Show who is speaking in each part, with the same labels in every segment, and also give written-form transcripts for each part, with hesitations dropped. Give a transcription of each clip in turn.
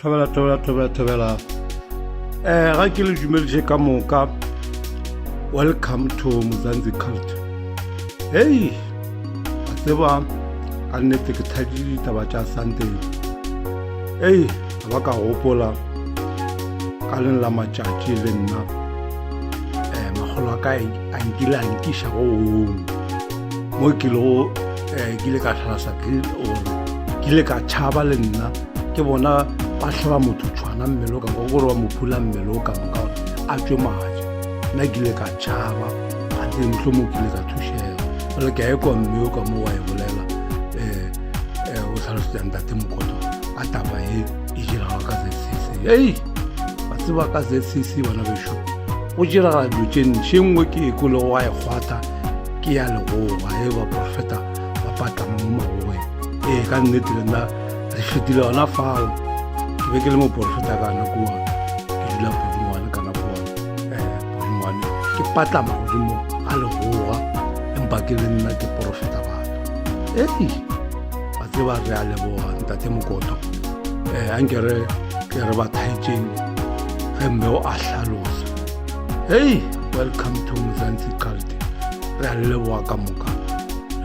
Speaker 1: Thobela. Ga ke le dumedise ka moka. Welcome to Mzansi Cult. Hey, a tseba ka nnete ke thadile Taba Tsa Sunday. Hey, ba ka gopola ka leng la matšatši le nna magolo a ka a nkile a nkiša go mo ke ile ka tlhalasa ke ile ka tšhaba le nna ke bona ba hlaba motho tshwana mmele o ka go gore wa mophula mmele o ka moka a tšwe maje nna ke ile ka tšhaba a tle mohlomong ke ile ka thušega jale ke a ekwa mme o ka mo wa e bolela o tlhalosetsang ntate mokoto a taba e diraga ka zcc hei ba tseba ka zcc bana bešo go diraga dilo tše ntši e nngwe ke eko le go a e kgwata ke ya legoba e ba profeta ba patlama mo magogeng ka nnete le nna re fetile gona fao ke be ke le moporofeta ka nakoa ke dula podingwane ka nakoa podingwane ke patlama godimo a legoga empa ke le nna ke porofeta batho ba tseba re a leboga ntate mokoto anke re ba thaetšeng ge mme o a hlalosa welcome to Mzansi Cult re a leboga ka moka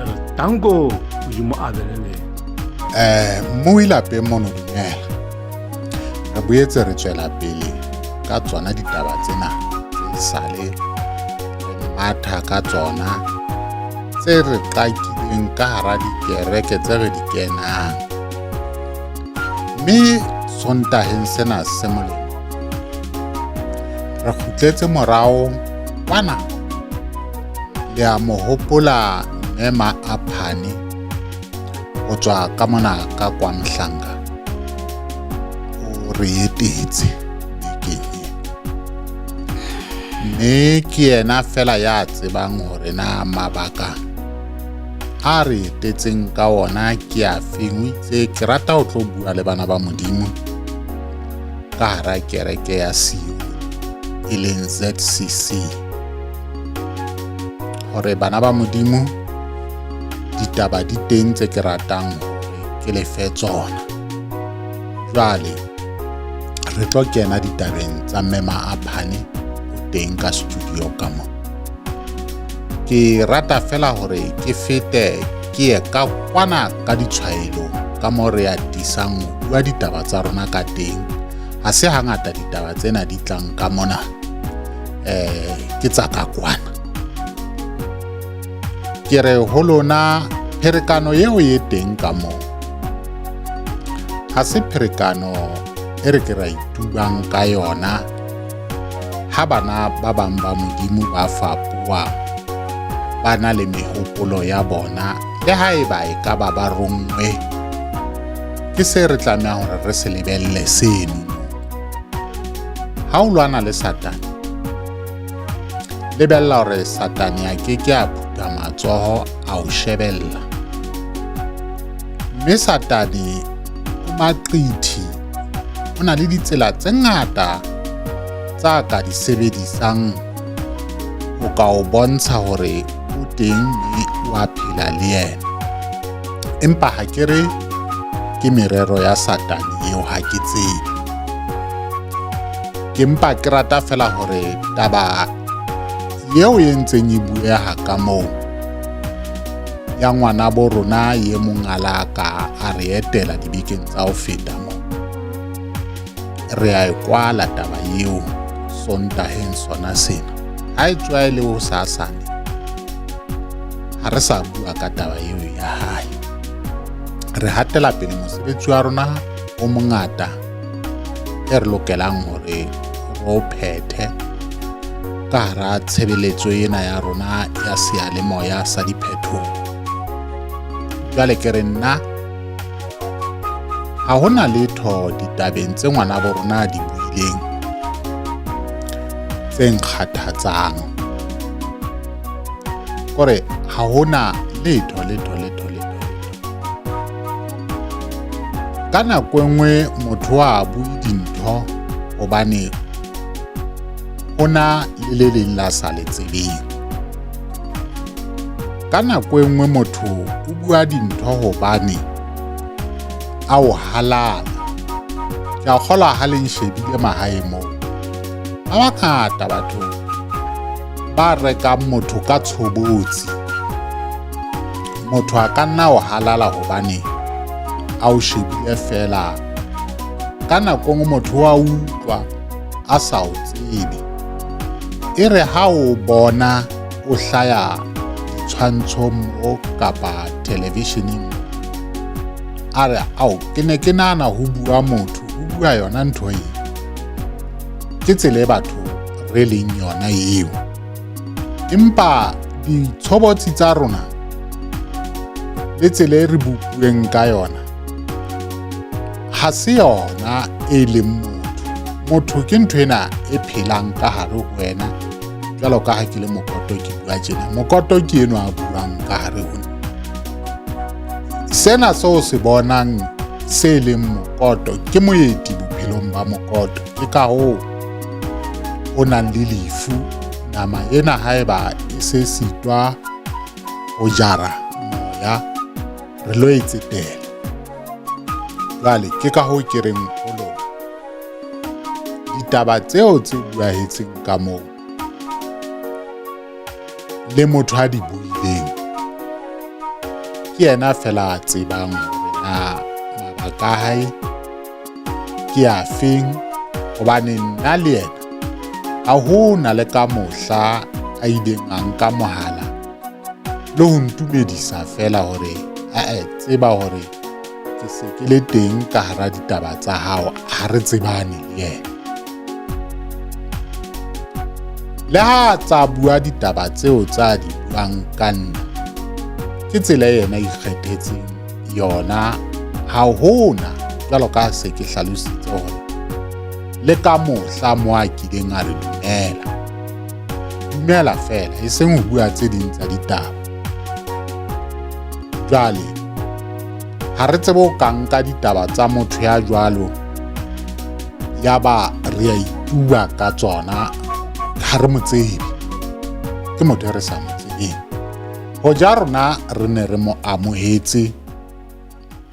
Speaker 1: re tanko modimo a beleleng
Speaker 2: mo ilape mono dumela re boetse re tswela pele ka tsona ditaba tsena tse sale re matha ka tsona tse re qakileng ka hara dikereke tse re di kenang mme sontaheng sena se molemo re kgutletse morao kwana le a mo hopola mema a phane go tswa ka mona ka kwa Mhlanga o re etetse bekeng mme ke yena fela ya tsebang hore na mabaka a re etetseng ka ona ke a feng itse ke rata ho tlo bua le bana ba modimo ka hara kereke ya Siyo e leng ZCC hore bana ba modimo ditaba di teng tse ke ratang hore ke lefe tsona jwale re tlo kena ditabeng tsa mema a phane o teng ka studio ka mo ke rata fela hore ke fete ke ye ka kwana ka ditshwaelo ka mo re atisang ho bua ditaba tsa rona ka teng ha se hangata ditaba tsena di tlang ka mona ke tsa ka kwana ke re ho lona pherekano yeo ye teng ka mo ha se pherekano e re ke ra itubang ka yona ha bana ba bang ba modimo ba fapua ba na le mehopolo ya bona le ha e ba e ka ba rongwe ke se re tlameha hore re se lebelle seno ha o lwana le Satane lebella hore Satane ya ke a phuta matsoho a o shebella mme Satane o maqithi o na le ditsela tse ngata tsa ka di sebedisang o ka o bontsha hore o teng mme o a phela le yena empa ha ke re ke merero ya Satane eo ha ke tsebe ke mpa ke rata fela hore taba yeo e ntseng e buega ka moo ya ngwana bo rona ye mongalaka a re etela dibekeng tsa ho feta mo re a kwala taba yeo sontaheng sona sena ha e tswa le ho sasane ha re sa bua ka taba yeo ya hae re hatela pele mosebetsi wa rona o mongata e re lokelang hore ro phethe ka hara tshebeletso ena ya rona ya seyalemoya sa diphethoho jwale ke re nna ha hona letho ditabeng tse ngwana bo rona di buileng tse nkgathatsang kore ha hona letho ka nako enngwe motho a bue dintho hobane ona le leng la sa le tsebeng ka nako enngwe motho o bua dintho hobane a o halala ke a kgolwa ha le nshebile mahae moo ba bangata batho ba rekang motho ka tshobotsi. Motho a ka nna o halala hobane a o shebile fela ka nako nngwe motho wa utlwa a sa o tsebe. E re ha o bona o hlaya ditshwantsho mo kapa televisioneng a re ao ke ne ke nahana ho bua motho ho bua yona ntho e ke tsela e batho re leng yona eo. Empa ditshobotsi tsa rona le tsela e re bupueng ka yona ha se yona e leng motho ke ntho ena e phelang ka hare ho wena. Jwalo ka ha ke le mokoto ke bua tjena, mokoto ke eno a buang ka hare ho nna. Sena seo se bonang se leng mokoto ke moeti bophelong ba mokoto. Ke ka hoo o nang le lefu, nama ena haeba e se sitwa ho jara moya re lo e tsetela. Jwale ke ka hoo ke reng holo ditaba tseo tse buahetseng ka moo le motho a di buileng ke yena fela a tsebang hore na mabaka a hae ke a feng, hobane nna le yena ha ho na le ka mohla a ileng a nka mohala le ho ntumedisa fela hore tseba hore ke se ke le teng ka hara ditaba tsa hao, ha re tsebane le yena. Le ha tsa bua ditaba tseo tsa di buang ka nna ke tsela yena ikgethetseng yona, ha hona jwalo ka se ke hlalositse hore le ka mohla mo a kileng a re dumela fela e seng ho bua tse ding tsa ditaba. Jwale ha re tsebe ho ka nka ditaba tsa motho ya jwalo ya ba re a itua ka tsona ha re mo tsebe, ke motho re sa mo tsebeng. Hoja rona re ne re mo amohetse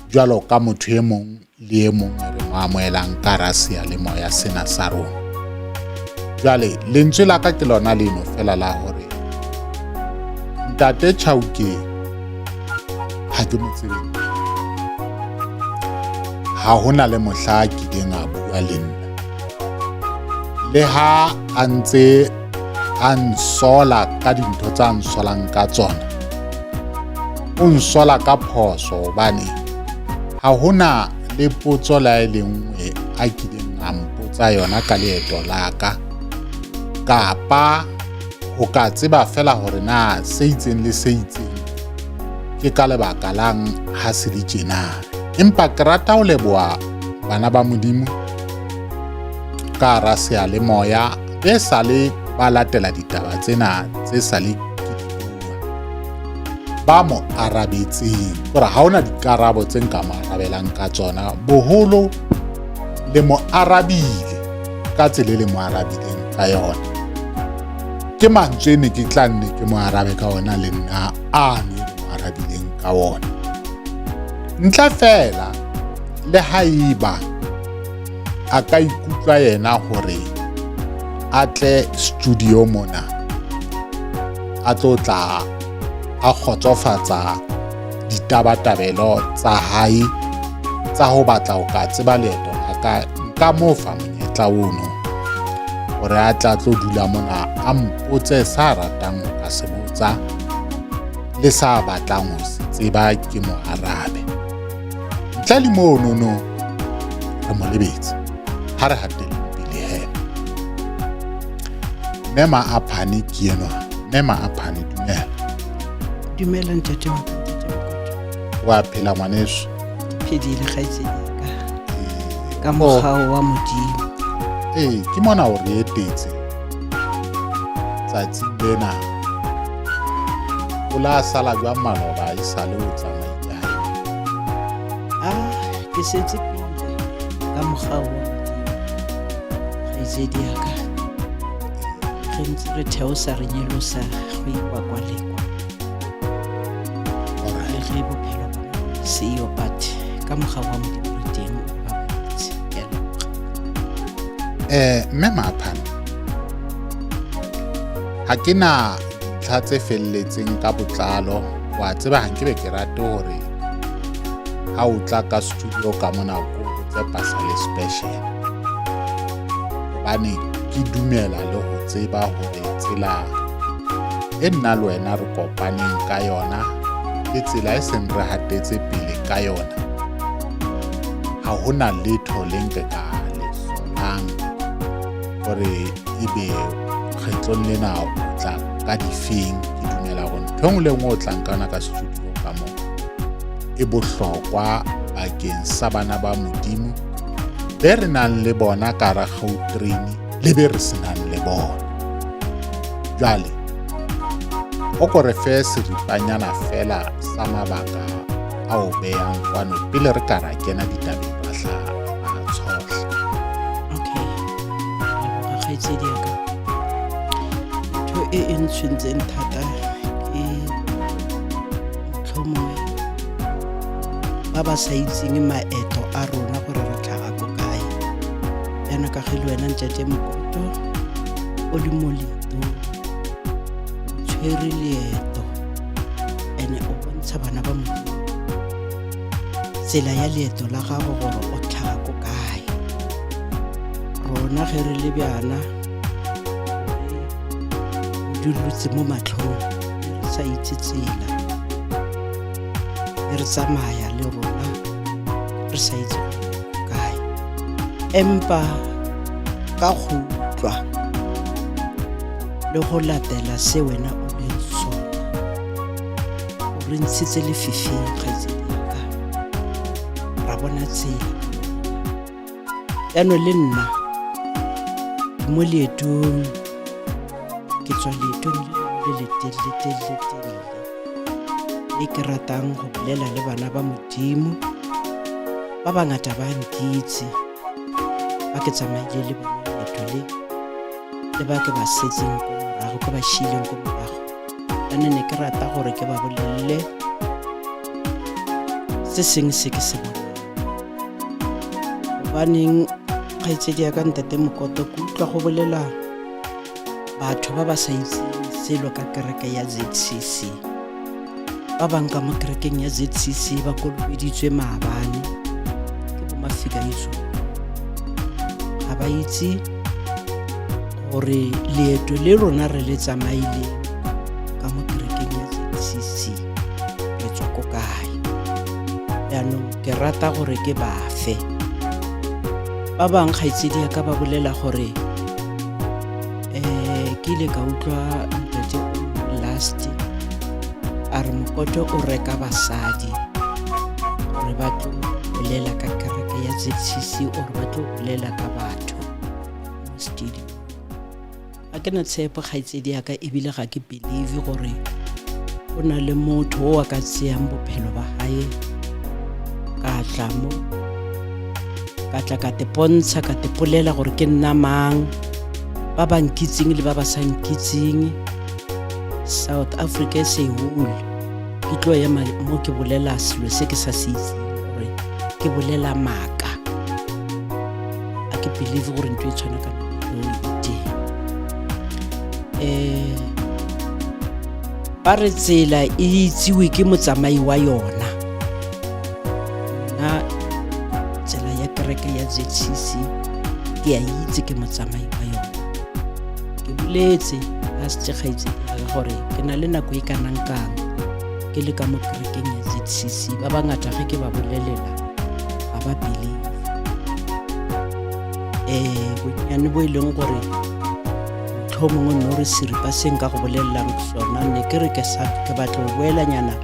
Speaker 2: jwalo ka motho e mong le e mong re mo amohelang ka rasia le moya sena sa rona. Jwale lentswe la ka ke lona leno fela la hore Ntate Chauke ha ke mo tsebeng, ha hona le mohla ke dileng a bua le nna, le ha a ntse a nsola ka dintho tsa nsolang ka tsona. O nsola ka phoso hobane ha hona le potso la e lengwe a kileng a mpotsa yona ka leeto la ka, kapa ho ka tseba fela hore na se itseng le se itseng ke ka lebaka lang ha se di tjena. Empa ke rata ho leboha bana ba Modimo ka rasia le moya be sale ba latela ditaba tsena tse sale ke di bua, ba mo arabetseng hore ha hona dikarabo tse nka mo arabelang ka tsona. Boholo le mo arabile ka tsela le mo arabileng ka yona. Ke mantswe ne ke tla nne ke mo arabe ka ona le nna a ne mo arabileng ka ona. Ntla fela le haiba a ka ikutlwa yena hore a tle studio mona a tlo tla a khotsofatsa ditabatabelo tsa hae tsa ho batla ho ka tseba leeto la ka, nka mo fa monyetla ono hore a tla tlo dula mona a mpotse sa ratang ho ka se botsa le sa batlang ho se tseba ke mo arabe. Ntle le mono re mo lebetse ha re hatele pele he. Mema a phane ke enwa, mema a phane dumela.
Speaker 3: Dumela ntate wa ka, ntate Mokoto.
Speaker 2: Wa phela ngwaneso.
Speaker 3: Phedile kgaitsedi ka mogao wa Modimo.
Speaker 2: Ke mona o re etetse tsatsi lena o la sala jwa maloba e sale o tsamaya.
Speaker 3: Ke setse pele ka mogao wa Modimo kgaitsedi ya ka. Re ntse re theosa re nyelosa go iwa kwa lekwa le ge bophelo bona seyo, but ka mogao wa Modimo re teng o ba bantsi. Ke a leboga.
Speaker 2: mme Maphane, ha ke na ntlha tse felletseng ka botlalo. Wa tseba ha nke be ke rate hore ha o tla ka studio ka mona ko tse pasale special, hobane ke dumela le ho tseba hore tsela e nna le wena re kopaneng ka yona le tsela e seng re hatetse pele ka yona, ha hona letho le nke ka le solang hore ebe kgetlong lena o tla ka difeng. Ke dumela hore ntho engwe le engwe o tlang ka yona ka studio ka moo e bohlokwa bakeng sa bana ba Modimo be re nang le bona ka ra Gautrain le be re senang le bona. Jwale o ko re fe seripanyana fela sa mabaka a o behang kwano pele re ka ra kena ditabeng ra tshohle.
Speaker 3: Okay, ga kgaitsedi ya ka ntho e ntshwintseng thata ke motlhomongwe ba ba sa itseng maeto a rona gore re tlhaga ko kae. Yana ka ge le wena ntate Mokoto o le mo leetong, tshwere leeto ene o bontsha bana ba Modimo tsela ya leeto la gago gore o tlhaga ko kae. Rona ge re le bjana dulutse mo matlhong re sa itse tsela, re tsamaya le rona re sa itse kae, empa ka go utlwa le go latela se wena o leng sona o re ntshitse lefifing kgaitsedi ka ra bona tsela. Yaanong le nna mo leetong ke tswa leetong le letelele le ke ratang go bolela le bana ba Modimo ba bangata ba nkitse ba ke tsamaile le bona leeto le ba ke ba setseng ko morago, ke ba shileng ko morago. Ane ne ke rata gore ke ba bolelle se seng se ke se bonang, gobaneng kgaitsedi ya ka ntate Mokoto ke utlwa go bolela batho ba ba sa itseng selo ka kereke ya ZCC. Ba bang ka mo kerekeng ya ZCC ba kolobeditswe maabane ke bo mafika iso, ga ba itse gore leeto le rona re le tsamaile ka mo kerekeng ya ZCC re tswa ko kae. Yaanong ke rata gore ke bafe ba bang kgaitsedi ya ka ba bolela gore ke ile ka utlwa ntate last a re Mokoto o reka basadi gore ba tlo bolela ka kereke ya ZCC or ba tlo bolela ka batho mo studio. A ke na tshepo kgaitsedi ya ka ebile ga ke believe gore o na le motho o a ka tseyang bophelo ba hae ka tla mo ka tla ka te pontsha ka te polela gore ke nna mang, ba ba nkitseng le ba ba sa nkitseng. South Africa se whole ke tlo ya mo ke bolela selo se ke sa se itseng gore ke bolela maka. A ke believe gore ntwe e tshwana ka ba re tsela e itsiwe ke motsamai wa yona. Na tsela ya kereke ya ZCC ke a itse ke motsamai wa yona. Ke boletse a se tšegaitsedi gore ke na le nako e kanang kang ke le ka mo kerekeng ya ZCC. Ba bangata ge ke ba bolelela ga ba believe bonnyane bo e leng gore tlho mongwe nno re seripa se nka go bolelelang sona ne ke re ke batla go boelanyana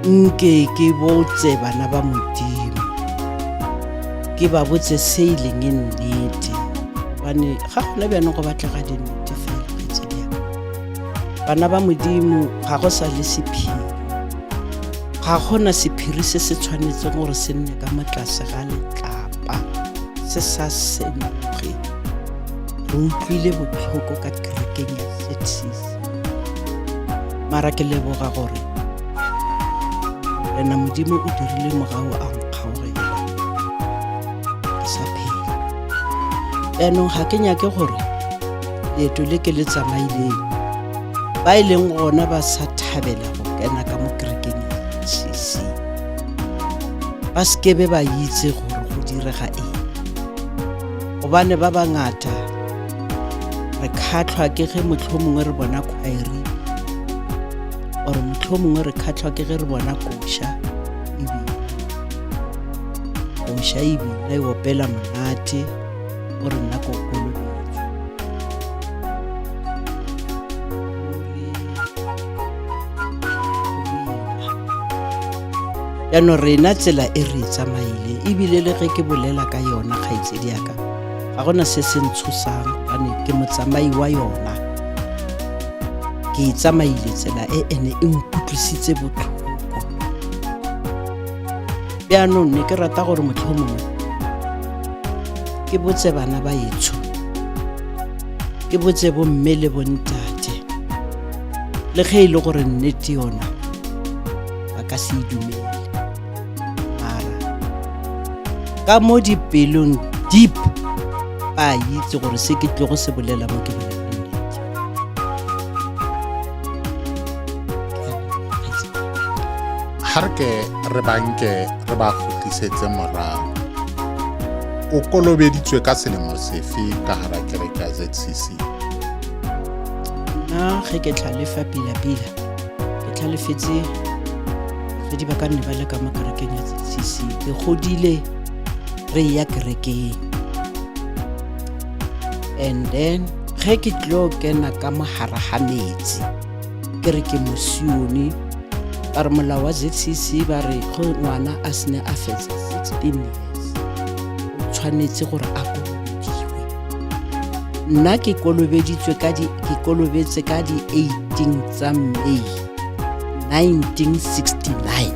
Speaker 3: nke ke botse bana ba Modimo, ke ba botse se ileng e nnete, gobane ga gona bjano go batlega dinnete fela kgaitsedi. Bana ba Modimo ga go sa le sephiri, ga gona sephiri se se tshwanetseng gore se nne ka motlase ga letlapa se sa semoge. Re utlwile botlhoko ka kerekeng ya ZCC, mara ke leboga gore rena Modimo o dirile mogao a nkgaogela ke sa phela. yaanong ga ke nyake gore leeto le ke le tsamaileng ba e leng gona ba sa thabela go kena ka mo kerekeng ya CC ba skebe ba itse gore go direga eng gobane ba bangata re khatlhwa ke ge motlhomongwe re bona khwaere or motlhomongwe re khatlhwa ke ge re bona koša ebile e opela monate o re nna ko kolobetso yaanong rena tsela e re e tsamaile ebile le ge ke bolela ka yona kgaitsedi yaka ga gona se se ntshosang gobane ke motsamai wa yona ke e tsamaile tsela e ene e nkutlwisitse botlhoko yaanong ne ke rata gore motlhomongwe ke botse bana ba etsho ke botse bomme le bontate le ge e le gore nnete yona ba ka se dumele mara ka mo dipelong deep ba itse gore se ke tle go se bolela mo ke bolela nnete
Speaker 2: ha re banke re ba khutlisetse morago o kolobeditswe ka selemo sefe ka hara kereke ya ZCC
Speaker 3: na ge ke tlhalefa pila-pila ke tlhalefetse di ba ka nne ba le ka mo kerekeng ya ZCC ke godile re ya kerekeng and then ge ke tlo kena ka mogara ga metsi ke re ke mosione ba re molao wa ZCC ba re go ngwana a sene a fetsa 16 years o tshwanetse gore a kolobediwe nna ke kolobetse ka di 18 tsa May 1969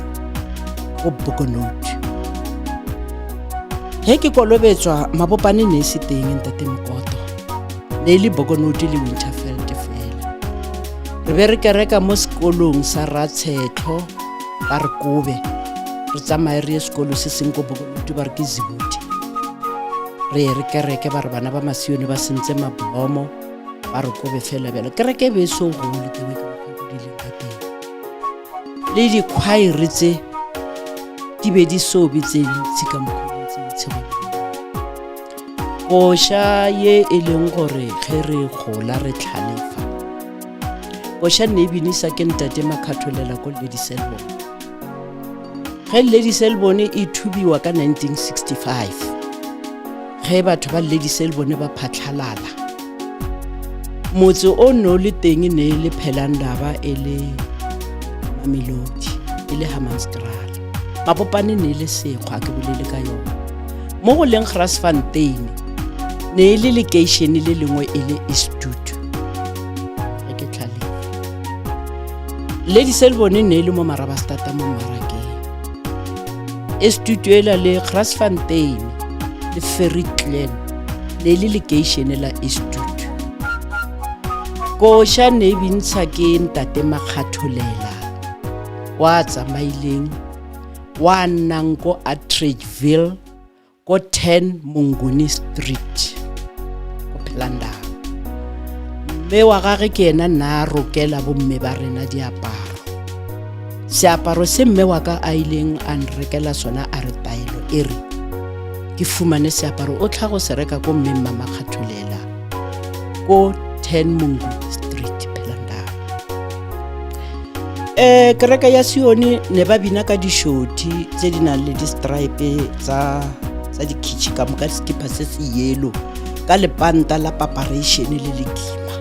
Speaker 3: go Bokonoti he ke kolobetswa mabopane ne se teng ntate mokoto ne le Bokonoti le Winterfeld fela re be re kereka mo sekolong sa Ratshetlo ba re kobe re tsamaye re sekolo se seng go Bokonoti ba re ke Zibuti re kereke ba re bana ba masione ba sentse mablomo ba re kobe fela bela kereke be so go le ke ka di ka teng le di khwaere tse di be di so bitse ntsi ka mokgotsi tshego koša ye e leng gore ge re gola re tlhalefa koša ne binisa ke ntate makhatholela ko Lady Selbone ge Lady Selbone e thubiwa ka 1965 ge batho ba Lady Selbone ba phatlalala motse o no le teng ne le Phelandaba e le Mamelodi e le Hammanskraal mapopane ne le sekgwa ke bolele ka yona mo go leng Grasfontein ne le location le lengwe e le Eastwood ke tlhale Lady Selbone ne le mo Marabastata mo Marakeng Eastwood ela le Grasfontein le Ferry Glen ne le location la Eastwood koša ne bintsha ke ntate makhatholela wa tsamaileng wa nnang ko Atteridgeville ko 10 Monguni Street ko Phelandaba mme wa gage ke ena nna rokela bomme ba rena diaparo seaparo se mme wa ka a ileng a nrekela sona a re taelo e re ke fumane seaparo o tlhago se reka ko mme mama khatholela ko 10 Monguni Street Phelandaba kereke ya Sione ne ba bina ka dishoti tse di nang le di-stripe tsa dikhitši ka moka skipa se se yellow ka lepanta la preparation le lekima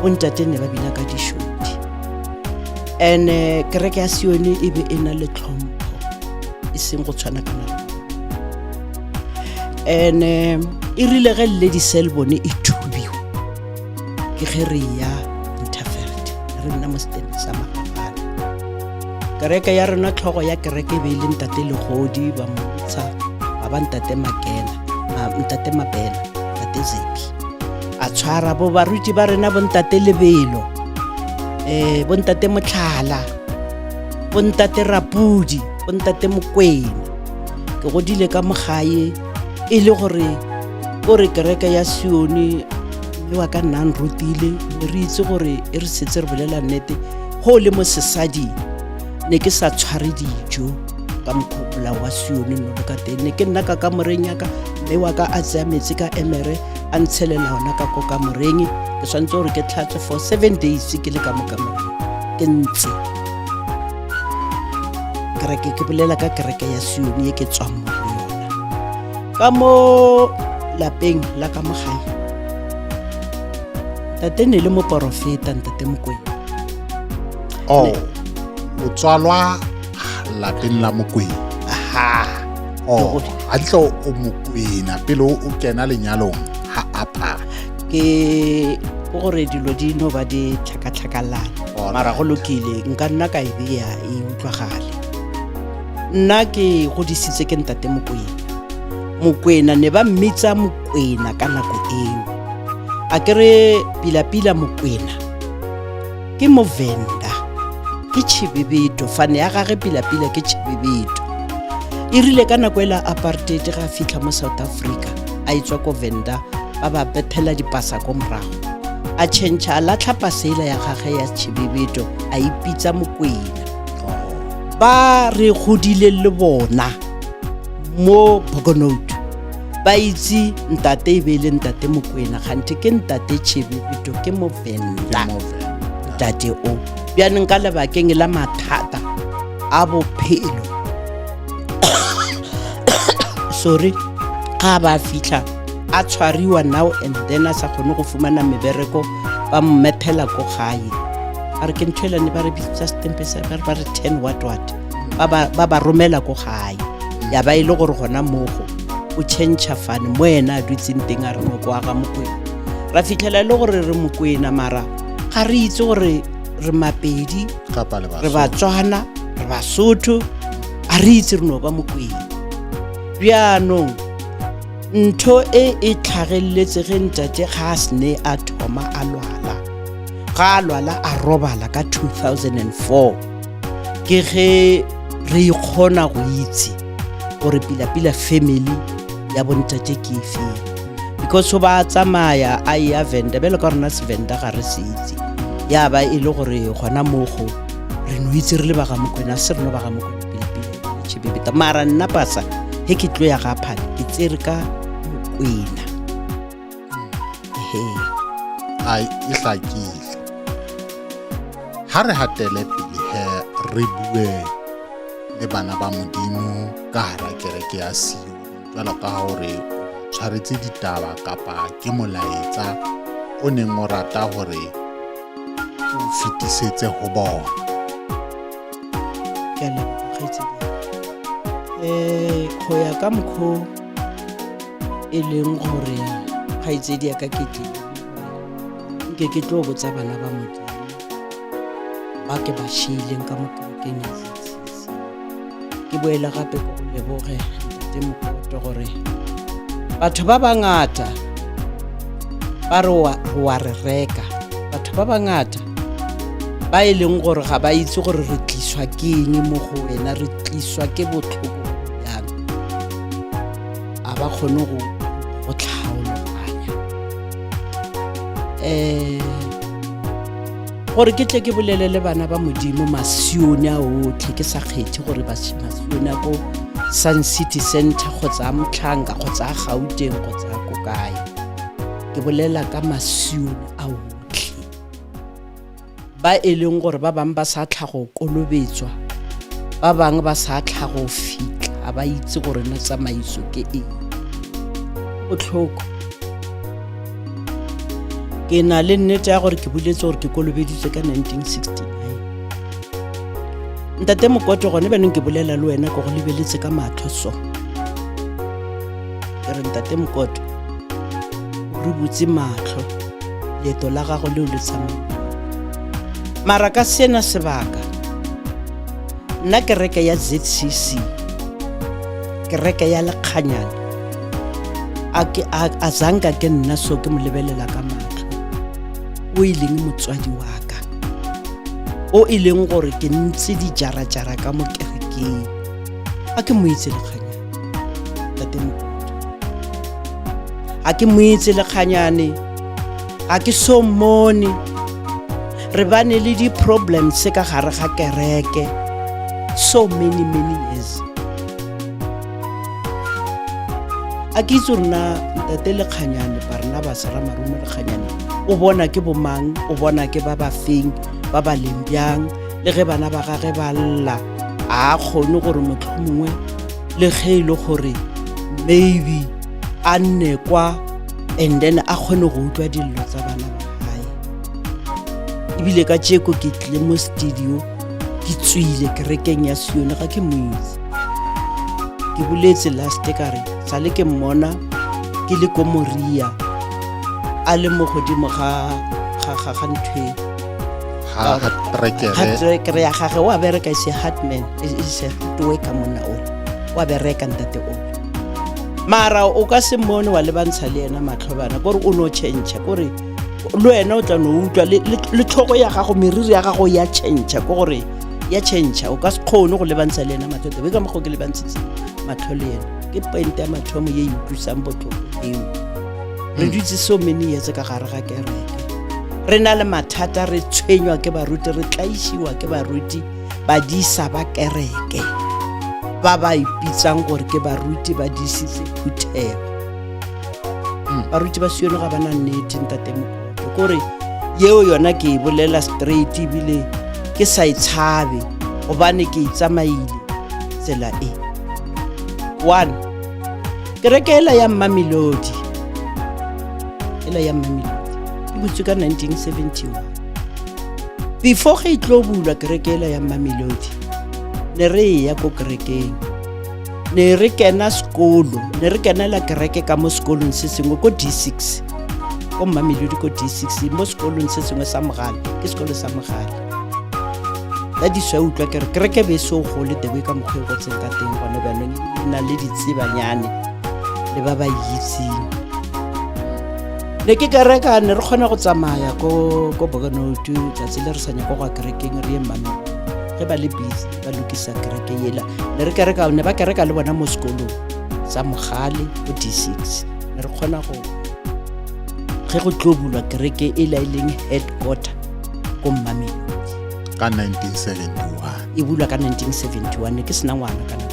Speaker 3: bontate ne ba bina ka dishoti and kereke ya Sione e be e na le tlhompho e seng go tshwana kana and e rile ge Lady Selbone e thubiwa ke ge re ya Winterfeld re nna mo stand sa mafapana kereke ya rena tlhogo ya kereke be le ntate Legodi ba montsha ba ntate Makena ntate Mabena ntate Zepi a tshwara bo baruti ba rena bo ntate Lebelo bo ntate Motlhala bo ntate Rapudi bo ntate Mokwena ke godile ka mogae e le gore gore kereke ya Sione le wa ka nna nrutile re itse gore e re setse re bolela nnete go le mo sesadi ne ke sa tshware dijo ka mokgopola wa Sione no ka teng ne ke nna ka kamoreng ya ka mme wa ka a tsaya metsi ka emere a ntshelela hona ka ko kamoreng ke swantse gore ke tlhatse for 7 days ke le ka mo kamoreng ke ntse kereke ke bolela ka kereke ya Sione e ke tswang mo go yona ka mo lapeng la ka mogae tate ne le mo porofeta ntate Mokwena
Speaker 2: o tswalwa lapeng la Mokwena a tlo o Mokwena pele o kena lenyalong ha apa
Speaker 3: ke gore dilo di no ba di tlhakatlhakalana mara go lokile nka nna ka e beya e utlwagale nna ke godisitse ke ntate Mokwena ne ba mmitsa Mokwena ka nako eo a kere pila Mokwena ke Movenda ke Chibebeto fane ya gage pila ke Chibebeto e rile ka nako ela apartheid ga fitla mo South Africa a itswa ko Venda ba ba bethela dipasa ko morago a change a la tlhapasela ya gage ya Chibebeto a ipitsa Mokwena ba re godile le bona mo Bogonoto ba itse ntate e be le ntate Mokwena gante ke ntate Chibebeto ke Movenda ntate o bjaneng ka lebakeng la mathata a bophelo sorry ga ba fitla a tshwariwa now and then a sa kgone go fumana mebereko ba mmethela ko gae a re ke nthwela ne ba re bitsa stempe sa ba re 10 what ba ba romela ko gae ya ba ile gore gona mogo o change fane mo ena a dutseng teng a re mo kwa ga Mokwena ra fitlela le gore re Mokwena mara ga re itse gore re Mapedi re Batswana re Basotho a re itse re no ba Mokwena bjanong ntho e tlhagelletse ge ntate ga sne a thoma a lwala a robala ka 2004 ke ge re ikgona go itse gore pila family ya bontate ke efeng because ho ba tsamaya a ya Venda bele ka rona se Venda ga re se itse ya ba e le gore gona mogo re no itse re le ba ga Mokwena se re no ba ga Mokwena pila Chibebeto mara nna pasa he ke tlo ya ga phana ke tsere ka Mokwena
Speaker 2: ai e hlakile ha re hatele pele he re bue le bana ba Modimo ka hara kereke ya Sione jwalo ka hore tshwaretse ditaba kapa ke molaetsa o neng o rata hore o fitisetse ho bona
Speaker 3: ke la kgaitsedi go ya ka mkho e leng gore kgaitsedi ya ka ke tlo botsa bana ba Modimo ba ke ba shileng ka mo kerekeng ya ZCC ke boela gape go leboge ntate Mokoto gore batho ba bangata ba re wa re reka batho ba bangata ba e leng gore ga ba itse gore re tliswa ke eng mo go wena re tliswa ke botlhoko yang a ba kgone go tlhaologanya gore ke tle ke bolelele bana ba Modimo Masione a otlhe ke sa kgethe gore Masione a ko Sun City Center kgotsa a Motlhanka kgotsa a Gauteng kgotsa a ko kae ke bolela ka Masione a otlhe ba e leng gore ba bang ba sa tlhago kolobetswa ba bang ba sa tlhago fitla ba itse gore na tsamaiso ke eng botlhoko ke na le nnete ya gore ke buletse gore ke kolobeditswe ka 1969 ntate Mokoto gone beneng ke bolela le wena go lebeletse ka matlho so ke re ntate Mokoto re butse matlho leto la gago le le tsamaya mara ka sena sebaka nna kereke ya ZCC kereke ya Lekganyana a zanga ke nna so ke mo lebelela ka matlho o ileng motswadi wa ka o ileng gore ke ntse di jara ka mo kerekeng a ke mo itse Lekganyana tate Mokoto ga ke moitse le kganyane ga ke so mmone re bane le di-problems ka gare ga kereke so many years a ke itse rona ntate le kganyane Barnabas Ramarumo le kganyane o bona ke bomang o bona ke ba ba feng ba ba lembjang le ge bana ba gage ba lla a kgone gore motlhomongwe le ge ile gore maybe a nne kwa and then a kgone go utlwa dillo tsa bana ba hae ebile ka tšeko ke tle mo studio ke tswile kerekeng ya Sione ga ke moitse ke boletse last kare sale ke mmona ke le ko Moria a le mo godimo ga ntwe
Speaker 2: ha
Speaker 3: trekere ya gage wa bereka ise Hartman ise toeka mona o wa bereka ntate o mara o ka se mmone wa lebantsha le ena matlhobana gore o no change gore lo ena o tla no utlwa le tlhogo ya gago meriri ya gago ya change gore ya change o ka se kgone go lebantsha le ena mathoto be ka mo go ke lebantshitse matlhole ena ke point ya mathomo ye utlwisang botlhoko eo re dutse so many years ka gare ga kereke re na le mathata re tshwenywa ke baruti re tlaishiwa ke baruti ba disa ba kereke ba ba ipitsang gore ke baruti ba disitse phuthego baruti ba Sione ga bana nnete ntate mokoto gore yeo yona ke e bolela straight ebile ke sa itshabe gobane ke itsamaile tsela e 1 kereke ela ya Mamelodi ke butse ka 1971 before ge itlo bulwa kereke ela ya Mamelodi ne re ya ko kerekeng ne re kena skolo ne re kenela kereke ka mo skolong se sengwe ko D6 ko Mamelodi ko D6 mo skolong se sengwe sa Mogale ke sekolo sa Mogale la di swa utlwa kereke be so go le tebe ka mokgwe go tseng ka teng gone baneng na le ditsebanyane le ba ba itseng ne ke kereka ne re kgona go tsamaya ko Boganotu tsatsi le re sanya go kerekeng re ye Mamelodi ge ba le busy ba lokisa kereke yela ne ba kereka le bona mo sekolong sa Mogale go D6 ne re kgona go ge go tlobulwa kereke e leng headquarter ko Mamelodi
Speaker 2: ka 1971
Speaker 3: e bulwa ka 1971 ke sena ngwana kana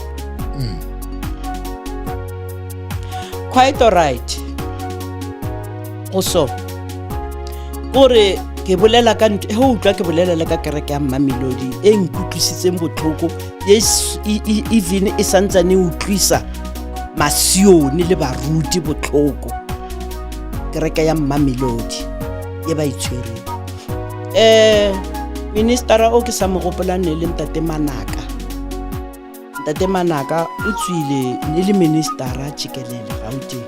Speaker 3: quite alright so gore ke bolela ka ntwe ho utlwa ke bolela ka kereke ya Mamelodi e nkutlwisitseng botlhoko yes even e santsane utlwisa Masione le baruti botlhoko kereke ya Mamelodi ye ba itshwere ministera o ke sa mo gopolang ne le ntate Manaka o tswile ne le ministera Chikelele Gauteng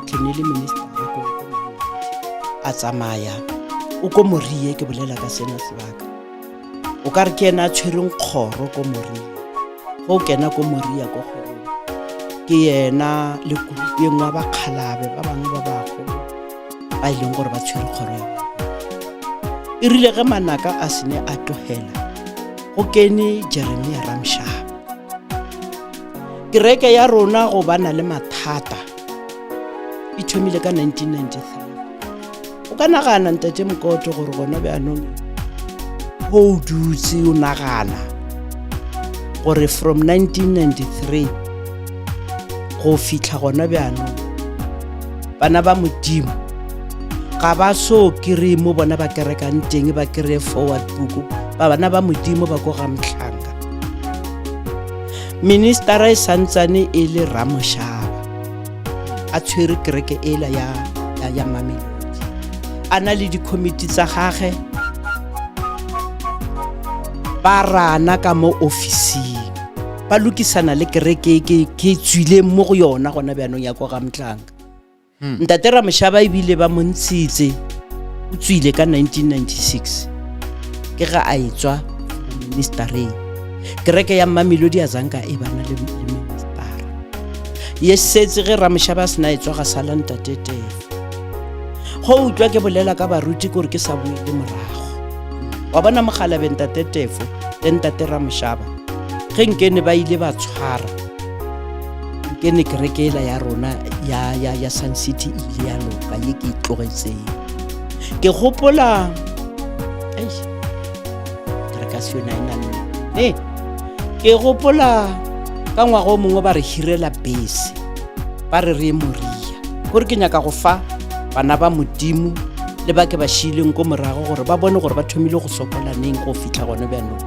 Speaker 3: ke ne le ministera ko a tsamaya o ko Moria ke bolela ka sena sebaka o ka re ke ena tshwereng kgoro ko Moria go kena ko Moria ko go ke yena le kupeng wa bakgalabe ba bangwe ba bago ba ileng gore ba tshwere kgoro ya e rile ge Manaka a sene a tlogela go kene Jeremia Ramshaba kereke ya rona go bana le mathata e thomile ka 1993 o ka nagana ntate mokoto gore gona be anong go dutse o nagana gore from 1993 go fitlha gona be anong bana ba Modimo ga ba so kere mo bona ba kerekang teng ba kere forward book ba bana ba Modimo ba go ga Mhlanga ministera e santsane e le Ramoshaba a tshwere kereke ela ya Mamelodi ana le di committee tsa gage ba rana ka mo ofising ba lokisana le kereke ke tswile mo go yona gona beanong ya go ga Mhlanga ntate Ramoshaba e bile ba montshitse o tswile ka 1996 ke ga a etswa ministereng kereke ya Mamelodi a zanka e bana le ministera yesetse ge Ramoshaba sena etswa ga sala ntate Tefo go utlwa ke bolela ka baruti gore ke sa buile morago wa bona mogala be ntate Tefo le ntate Ramoshaba ge nkene ba ile ba tshwara ke ne kerekela ya rona ya Sun City ile ya loka ye ke itlogetseng ke gopola ke gopola ka ngwaga o mongwe ba re hirela bese ba re re moria gore ke nyaka go fa bana ba modimo le ba ke ba shileng ko morago gore ba bone gore ba thomile go sokolaneng go fitla gone bjanong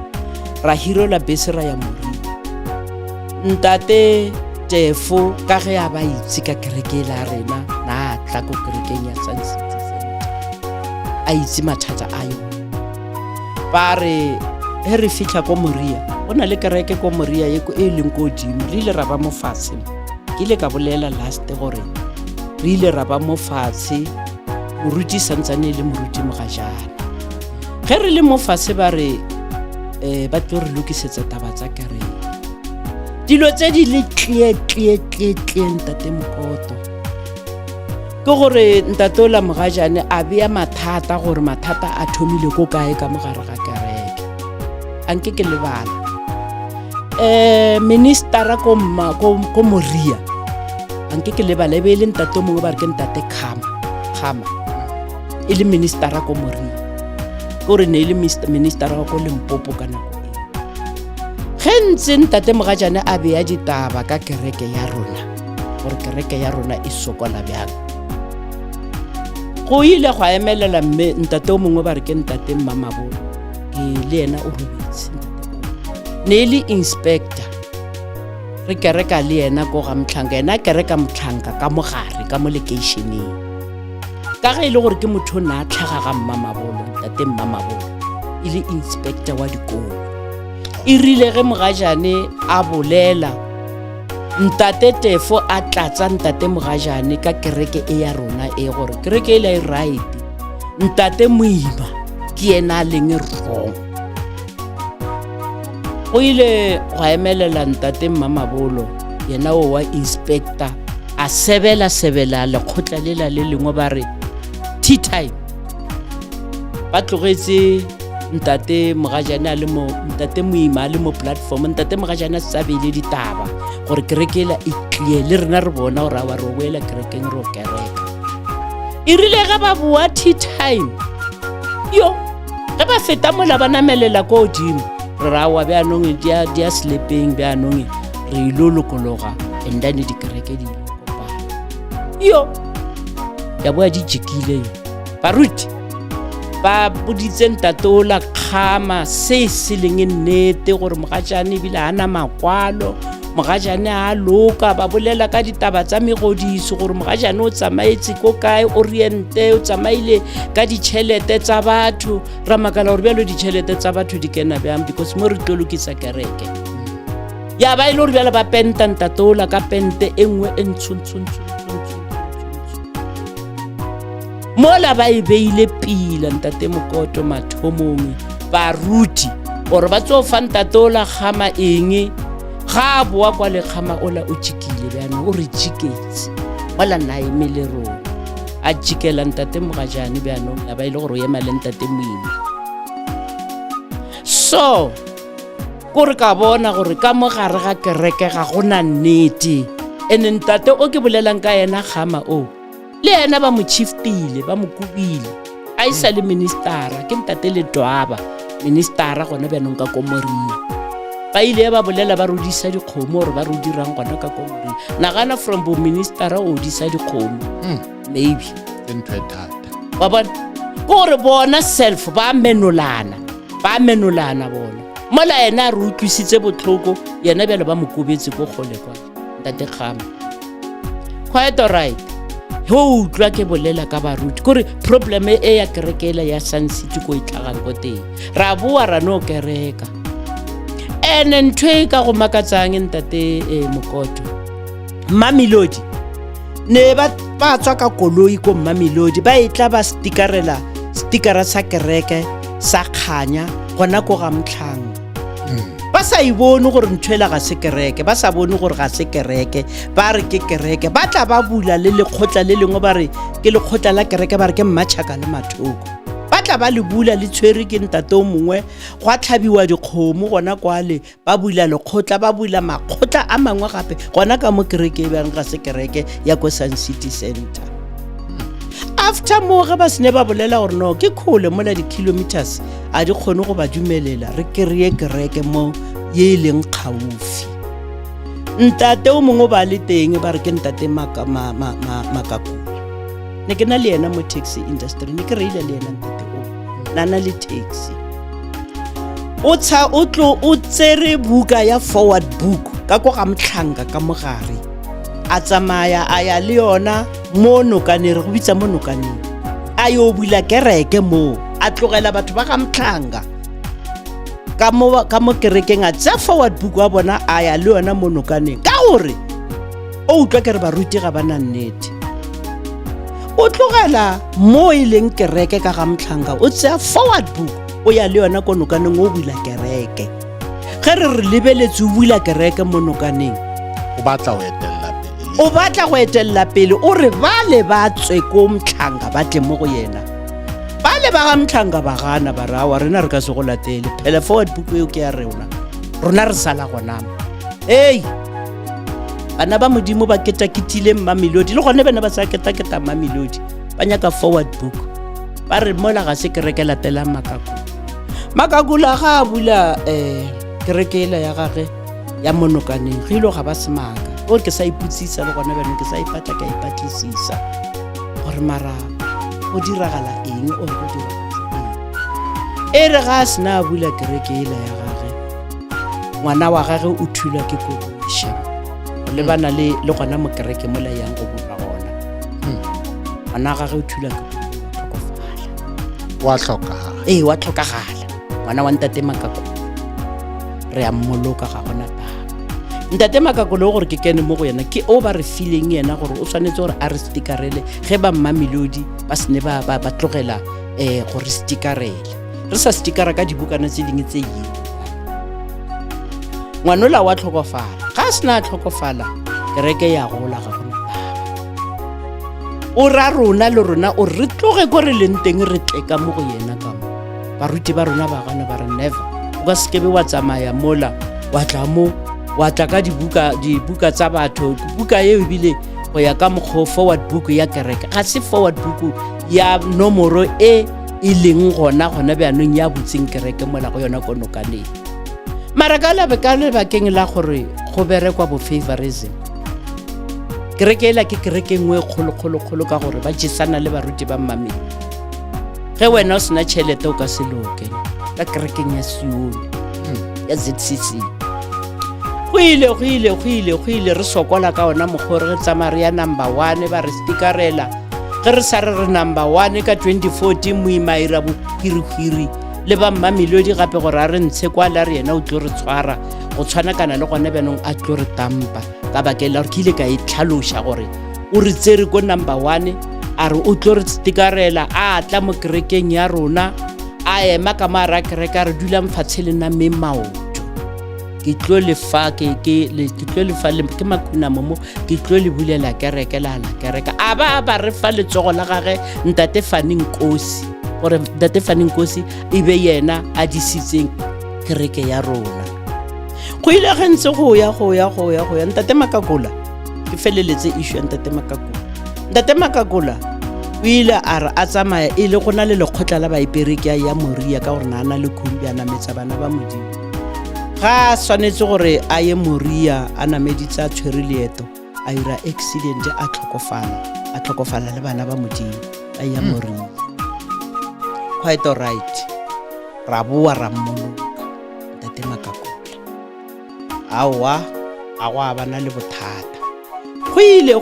Speaker 3: ra hirela bese ra ya moria ntate Tefo ka ge a ba itse ka kerekela rena na tla ko kerekeng ya Sun City a itse mathata a yo ba re he re fitla ko moria go na le kereke ko moria e leng ko dimo re ile ra ba mo fatshe ke ile ka bolela last gore re ile ra ba mo fatshe moruti santsane le moruti mogajana ge re le mo fatshe ba re ba tlo re lokisetsa taba tsa kereke dilo tse di le tlie ntate mokoto ke gore ntate ola mogajane a bea mathata gore mathata a thomile ko kae ka mogare ga kereke anke ke lebala ministera ko moria anke ke lebala e be le ntate mongwe ba re ke ntate khama e le ministera ko moria gore ne le ministera ko Limpopo ka nako gentse ntate mogajane a bea ditaba ka kereke ya rona gore kereke ya rona e sokola bjang go ile go emelela mme ntate o mongwe ba re ke ntate Mmamabolo ke le ena o robetse ne le inspector re kereka le ena ko ga Mtlhanka ena kereka Mtlhanka ka mogare ka mo locationeng ka ge ile gore ke motho na tlhaga ga Mmamabolo ntate Mmamabolo ile inspector wa dikolo e rile ge mogajane a bolela ntate Tefo a tlatsa ntate mogajane ka kereke e ya rona e gore kereke ile e right ntate Moima ke ena leng wrong o ile go emelela ntate Mmamabolo yena o wa inspector a sebela le khotla le lengwe ba re tea time ba tlogetse ntate mogajane le mo ntate Moima le mo platform ntate mogajane a tsabile ditaba gore kerekela e clear le rena re bona gore wa ro boela kerekeng ro kereka e rile ga ba bua tea time yo ga ba feta mola ba namelela ko dimo re rawa bjanong dia sleeping bjanong re ilolokologa endane di kereke di kopana yo ya bua di jikile baruti ba boditse ntatola khama se leng nnete gore mogajane bile ana makwalo mogajane a loka ba bolela ka ditaba tsa megodiso gore mogajane o tsamaetse ko kae oriente o tsamaile ka ditšhelete tsa batho ra makala gore bjalo ditšhelete tsa batho di kena bjang because mo re tlo lokisa kereke ya ba ile gore bjalo ba penta ntatola ka pente e nngwe e ntshontshontshontsho mola ba e beile pila ntate mokoto mathomong baruti gore ba tso fa ntatola khama eng ga boa kwa le khama ola o tshikile bjana o re tshiketse wala na emele ro a tshikela ntate mogajane bjana ya ba ile gore o ema le ntate Moima so gore ka bona gore ka mogare ga kereke ga gona nnete ene ntate o ke bolelang ka yena khama o le ena ba mo chiefile ba mo kubile a isa le ministera ke ntate le Dwaba ministera gona bjanong ka komoria ba ile ba bolela ba rodisa dikgomo gore ba ro dirang gona ka komoria nagana from bo ministera o disa dikgomo maybe
Speaker 2: entwetata
Speaker 3: ba bona gore bona self ba menolana bona mola ena re utlwisitse botlhoko yena bjalo ba mo kubetse go gole kwa ntate Khama quite alright ho utlwa ke bolela ka baruti gore problem e ya kerekela ya Sun City ko itlagang go teng ra bua ra no kereka ene ntwe ka go makatsang ntate mokoto Mamelodi ne ba tswa ka koloi ko Mamelodi ba itla ba stikara sa kereke sa khanya gona ko ga Mtlhanga ba sa ibone gore ntshwela ga se kereke ba sa bone gore ga se kereke ba re ke kereke ba tla ba bula le lekgotla le lengwe ba re ke lekgotla la kereke ba re ke mmatšhaka le mathoko ba tla ba le bula le tshwere ke ntate o mongwe go a tlhabiwa dikgomo gona kwale ba bula lekgotla ba bula makgotla a mangwe gape gona ka mo kereke ba reng ga se kereke ya ko Sun City Center. After mo ga ba sene ba bolela gore no ke khole mola di-kilometers a di kgone go ba dumelela re kereye kereke mo ye leng kgaufi. Ntate o mongwe ba le teng ba re ke ntate Makakula. Ne ke na le yena mo taxi industry ne ke reile le yena ntate o nana le taxi o tsere buka ya forward book ka go ga mtlhanga ka mogare a tsamaya a ya le yona mo nokane re go bitsa mo nokane a yo bula kereke mo a tlogela batho ba ga mtlhanga ka mo kerekeng a tsa forward book wa bona a ya le yona mo nokane ka gore o utlwa ke re baruti ga bana nnete o tlogela mo e leng kereke ka ga mtlhanga o tsaya forward book o ya le yona ko nokaneng o bula kereke ge re lebeletse o bula kereke mo nokaneng
Speaker 2: o batla go
Speaker 3: etella pele o re ba le ba tswe ko mtlhanga ba tle mo go yena ba le ba ga mtlhanga ba gana ba rawa rena re ka se go latele phela forward book eo ke ya rona re sala gonama bana ba modimo ba ketaketile Mamelodi le gone bana ba sa ketaketa Mamelodi ba nyaka forward book ba re mola ga se kereke latela Makakula ga a bula kerekela ya gage ya monokaneng go ile ga ba semaka o ke sa iputsisa le gone bana ke sa ipatla ka ipatlisisa gore mara go diragala eng o go diragala eng re ga sna bula kerekela ya gage ngwana wa gage o thula ke kobuša le bana le gona mo kereke mola yang go bula gona ngwana ga go thula ke
Speaker 2: wa tlhokagala
Speaker 3: wa tlhokagala ngwana wa ntate Makakula re a mmoloka ga gona taba ntate Makakula gore ke kene mo go yena ke o ba re feeling yena gore o tshwanetse gore a re stikarele ge ba Mamelodi ba sene ba tlogela gore stikarele re sa stikara ka dibukana tse dingwe tse yeng ngwanola wa tlhokofala ga sena tlhokofala kereke ya gola ga gona o ra rona le rona o re tloge go re leng teng re tleka mo go yena ka mo baruti ba rona ba gana ba re never o ka sekebe wa tsamaya mola wa tla ka dibuka tsa batho buka eo ebile go ya ka mokgwa forward book ya kereke ga se forward book ya nomoro e leng gona bjanong ya butseng kereke mola go yona ko nokaneng mara ka lebakeng la gore go berekwa bo favorism kereke ela ke kereke nngwe kgolo ka gore ba jesana le baruti ba Mamelodi ge wena o sena tšhelete o ka se loke ka kerekeng ya Sion ya ZCC go ile re sokola ka ona mogore re tsamaya re ya number 1 ba re stikarela ge re sa re number 1 ka 2014 moimaira bokhirihiri le ba Mamelodi gape gore a re ntshe kwa la re yena o tlo re tshwara go tshwana kana le gone bjanong a tlo re tampa ka bakela gore ke ile ka e tlhaloša gore o re tsere ko number 1 a re o tlo re stikarela a tla mo kerekeng ya rona a ema ka mara kereke a re dula mfatshe le name maoto ke tlo le fa ke makuna momo ke tlo le bulela kereke la kereke a ba re fa letsogo la gage ntate Fanning Kosi gore ntate Fanning Kosi e be yena a disitseng kereke ya rona go ile ge ntse go ya ntate Makakula ke feleletse issue ya ntate Makakula o ile a re a tsamaya e le gona le lekgotla la baipereki ya Moria ka gore nana le khumbi a nametsa bana ba modimo ga swanetse gore a ye Moria a nameditsa tshwere leeto a ira accident a tlhokofala le bana ba modimo a ya Moria quite all right ra boa ra mmoloka ntate Makakula awa a go a bana le bothata go ile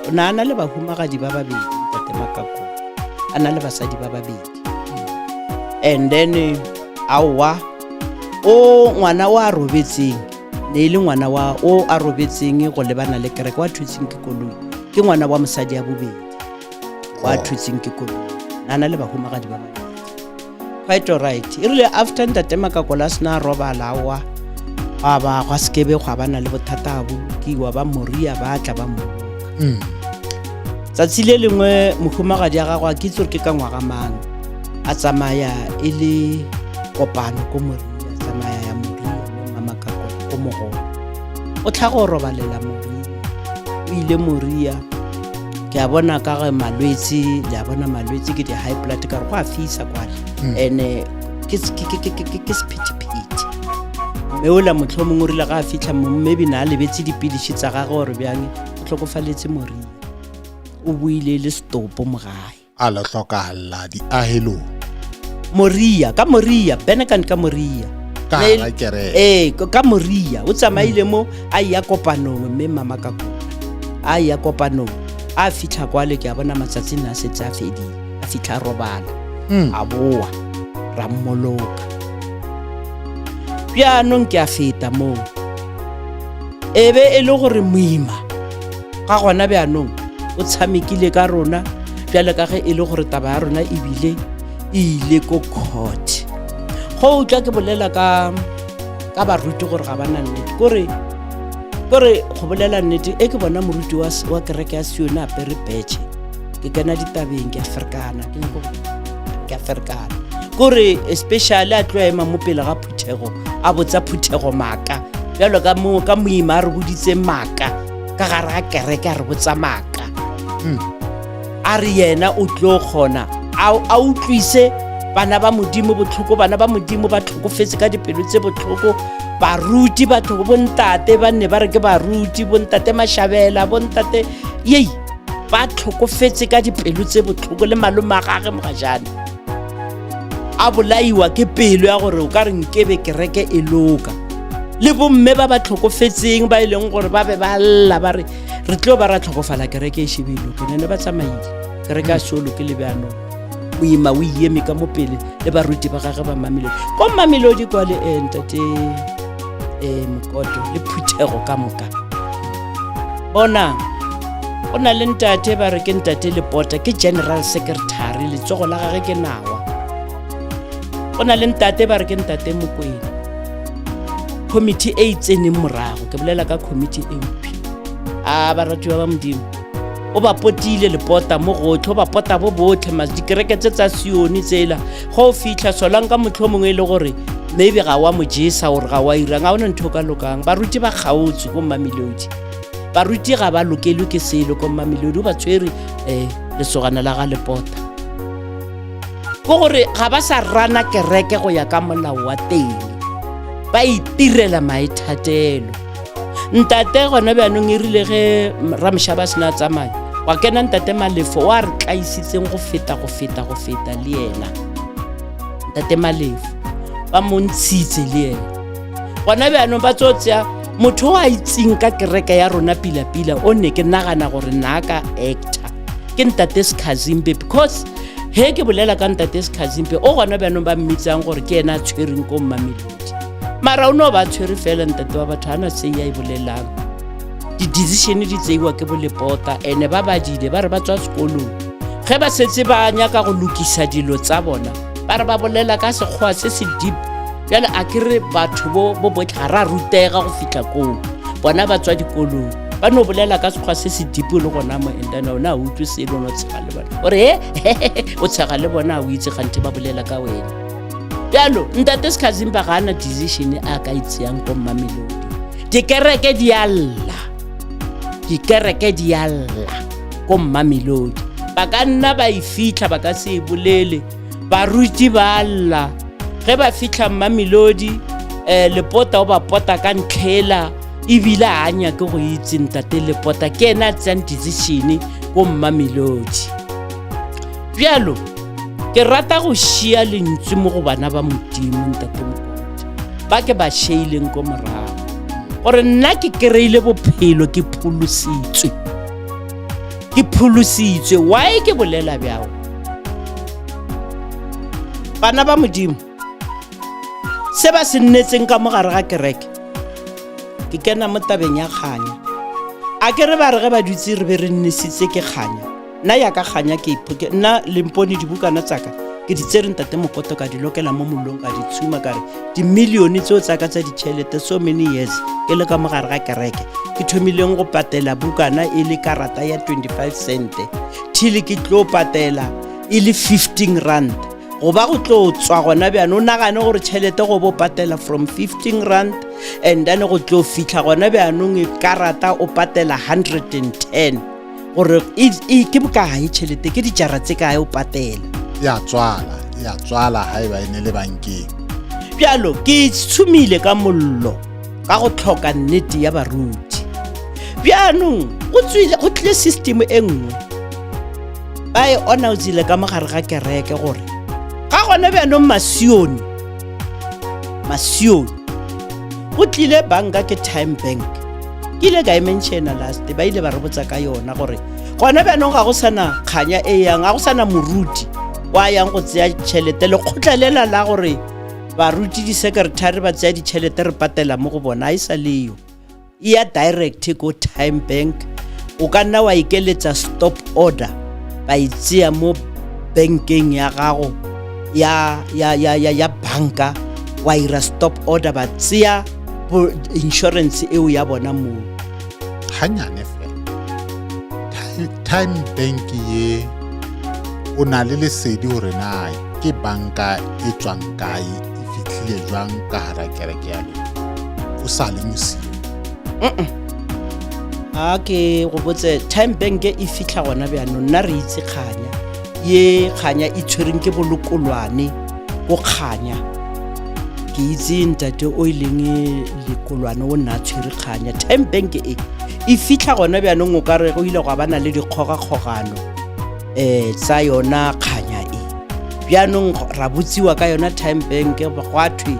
Speaker 3: o nana le bahumagadi ba babedi ntate Makakula a na le basadi ba babedi and then awa o ngwana o a robetseng ne ile ngwana o a robetseng go lebana le kereke wa thutseng ke koloi ke ngwana wa mosadi ya bobedi wa thutseng ke koloi nana le bahumagadi ba babedi quite all right e rile after ntate Makakula sna roba lawa ba go skebe go bana le bothata bo kiwa ba Moria ba tla ba mo tsatsi le lengwe mohumagadi a gagwe ke itse ke ka ngwaga mang a tsamaya e le kopano ko Moria a tsamaya ya Moria le mama ka ko mogolo o tla go robalela Moria o ile Moria ke a bona ka ge malwetse le a bona malwetse ke di high blood ka re go a fisa kwale ene ke sephetephete mme o la motlho mongwe rile ga a fitlha maybe na lebetse dipilisi tsa gagwe gore bjang o tlhokofaletse Moria o buile le stopo mogae
Speaker 2: a le hlokahalla di ahelo
Speaker 3: Moria ka Moria benekan ka Moria
Speaker 2: ka la kere
Speaker 3: ka Moria o tsamaile mo a ya kopanong mme mama ka ko a ya kopanong a fitla kwale ke a bona matsatsi na setse a fedile a fitla robala a boa ra mmoloka pianong ke a feta mo ebe e le gore moima ga gona beanong o tshamekile ka rona bjale ka ge e le gore taba ya rona ebile ile ko court go utla ke bolela ka baruti gore ga bana nnete kore go bolela nnete e ke bona moruti wa kereke ya Siona apere betšhe ke kena ditabeng ke a ferkana kore especially a tlo ema mo pele ga Phuthego a botsa Phuthego maka bjalo ka moima a re boditse maka ka gare ga kereke a re botsa maka a re yena o tlo kgona a utlwise bana ba modimo botlhoko bana ba modimo ba tlhokofetse ka dipelo tse botlhoko baruti ba tlhoko bontate ba nne ba re ke baruti bontate Mashabela bontate yei ba tlhokofetse ka dipelo tse botlhoko le malome a gage mogajane a bolaiwa ke pelo ya gore o ka re nkebe kereke e loka le bomme ba ba tlhokofetseng ba ileng gore ba be ba lla ba re tlo ba ra tlhokofala kereke e shebelo ke nene ba tsamaile kereke a solo ke lebeano moima o ieme ka mo pele le baruti ba gage ba Mamelodi ko Mamelodi kwa le entate mokoto le Phuthego ka moka bona o na le ntate ba re ke ntate Lepota ke general secretary letsogo la gage ke nawa o na le ntate ba re ke ntate Mokwena committee e itseneng morago ke bolela ka committee MP a baratuwa ba modimo o ba potile Lepota mo gotlhe o ba pota bo botlhe mas dikereke tsa Sioni tsela go fitla solang ka motlho mongwe le gore maybe ga wa mojesa gore ga wa irang ga ona ntho ka lokang baruti ba kgaotse ko Mamelodi baruti ga ba lokelwe ke selo ko Mamelodi o ba tshwere lesogana la ga Lepota go gore ga ba sa rana kereke go ya ka molao wa teng ba itirela maithatelo ntate gona beanong e rile ge Ramshaba sena tsamaya wa kena ntate Malefo wa re tlaisitseng go feta le yena ntate Malefo ba montshitse le yena gona beanong ba tsotsea motho wa itseng ka kereke ya rona pila o ne ke nagana gore naka actor ke ntate Skazimbe because he ke bolela ka ntate Skazimbe o gona beanong ba mmitsang gore ke yena a tshwereng ko Mamelodi mara o no ba tshwere fela ntate wa batho ana se ya e bolelang di-decision di tseiwa ke Bolepota ene ba badile ba re ba tswa sekolong ge ba setse ba nyaka go lokisa dilo tsa bona ba re ba bolela ka sekgowa se se deep bjale a kere batho bo botlha ra rutega go fitla koo bona ba tswa dikolong ba no bolela ka sekgowa se se deep le gona mo entana ona a utlwe selo no tshega le bona ore o tshega le bona a o itse gante ba bolela ka wena bjalo ntate Skazimba ga ana decision a ka itseyang ko Mamelodi dikereke di alla ko Mamelodi ba ka nna ba ifitla ba ka se bolele baruti ba alla ge ba fitla Mamelodi Lepota o ba pota ka ntlhela ebile a anya ke go itse ntate Lepota ke ena tsang decision ko Mamelodi bjalo ke rata go shia lentswe mo go bana ba modimo ntate Mokoto ba ke ba sheileng ko morago gore nna ke kreile bophelo ke pholositswe why ke bolela bjao bana ba modimo se ba se nnetseng ka mogare ga kereke ke kena mo tabeng ya kganya a ke re ba re ge ba dutse re be re nnesitse ke kganya nna ya ka kganya ke iphoke nna lempone dibukana tsaka ke di tsere ntate Mokoto ka di lokela mo molong ka di tshuma ka re dimilione tseo tsaka tsa ditšhelete so many years ke le ka mogare ga kereke ke thomileng go patela bukana e le karata ya 25 cent till ke tlo patela e le 15 rand goba go tlo tswa gona bjana o nagane gore tšhelete go bo patela from 15 rand and then go tlo fitlha gona bjanong karata o patela 110 gore ke bokae tšhelete ke dijara tse kae o patela
Speaker 2: ya tswala ha eba ene le bankeng
Speaker 3: bjalo ke tshumile ka mollo ka go tlhoka nnete ya baruti bjanong go tlile system e nngwe ba e ona o tsile ka mogare ga kereke gore ga gona bjanong masioni go tlile banka ke Time Bank ke ile ka e mentiona last ba ile ba re botsa ka yona gore gona bjanong ga go sana kganya e yang ga go sana moruti wa yang go tsaya tšhelete le kgotlelela la gore baruti di-secretary ba tsaya ditšhelete re patela mo go bona a e sa leyo e ya direct go Time Bank o ka nna wa ikeletsa stop order ba itseya mo bankeng ya gago ya banka wa ira stop order ba tseya insurance eo ya bona mo
Speaker 2: hanyane fela Time Bank ye o na le lesedi hore na ke banka e tswang kae e fitlhile jwang ka hara kereke ya lona o sa le mosio
Speaker 3: ke go botse Time Bank e fitlha gona bjano nna re itse kganya e tshwereng ke bolokolwane go kganya ke itse ntate o ileng lekolwane o nna tshwere kganya Time Bank e fitlha gona bjanong o ka re go ile go bana le dikgogakgogano tsa yona kganya bjanong ra botsiwa ka yona Time Bank go athwe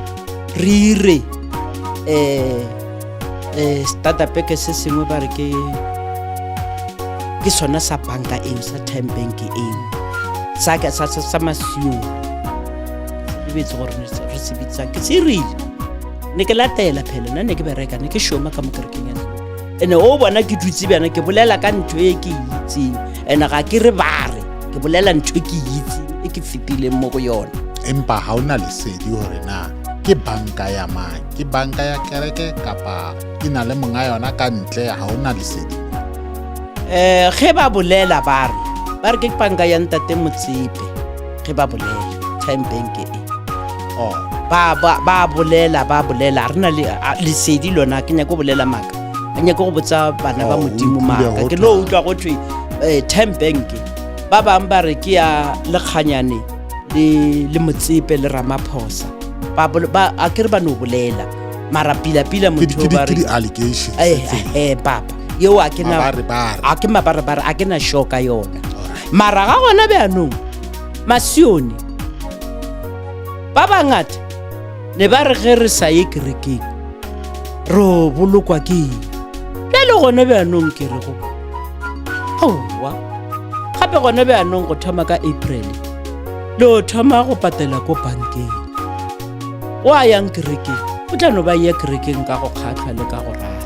Speaker 3: re ire startup se sengwe ba re ke sona sa banka eo sa Time Bank eo sa masio se betse gore re se bitsang ke serile ne ke latela phela nna ne ke bereka ne ke shoma ka mokerekeng ya ene o bona ke dutse bjana ke bolela ka ntho e ke itseng ene ga ke re bare ke bolela ntho e ke itseng e ke fetileng mo go yona
Speaker 2: empa ha ona lesedi hore na ke banka ya mang ke banka ya kereke kapa e na le monga yona ka ntle ha ona lesedi
Speaker 3: ge ba bolela ba re ke banka ya ntate Motsipe ge ba bolela Time Bank ba bolela re na le lesedi lona ke nyaka go bolela maka ke nyaka go botsa bana ba modimo maka ke lo utlwa go thwe Time Bank ba bang ba re ke ya lekganyane le Motsipe le Ramaphosa a ke re ba no bolela mara pila motho ba re
Speaker 2: allegation
Speaker 3: papa yo a ke mabare a ke na shoka yona mara ga gona bjanong masioni ba bangata ne ba re ge re sa ye kerekeng ro bolokwa ke le gona bjanong ke re go owa gape gona bjanong go thoma ka April le o thoma go patela ko bankeng wa yang kerekeng o tla no ba ya kerekeng ka go kgatlha le ka go rata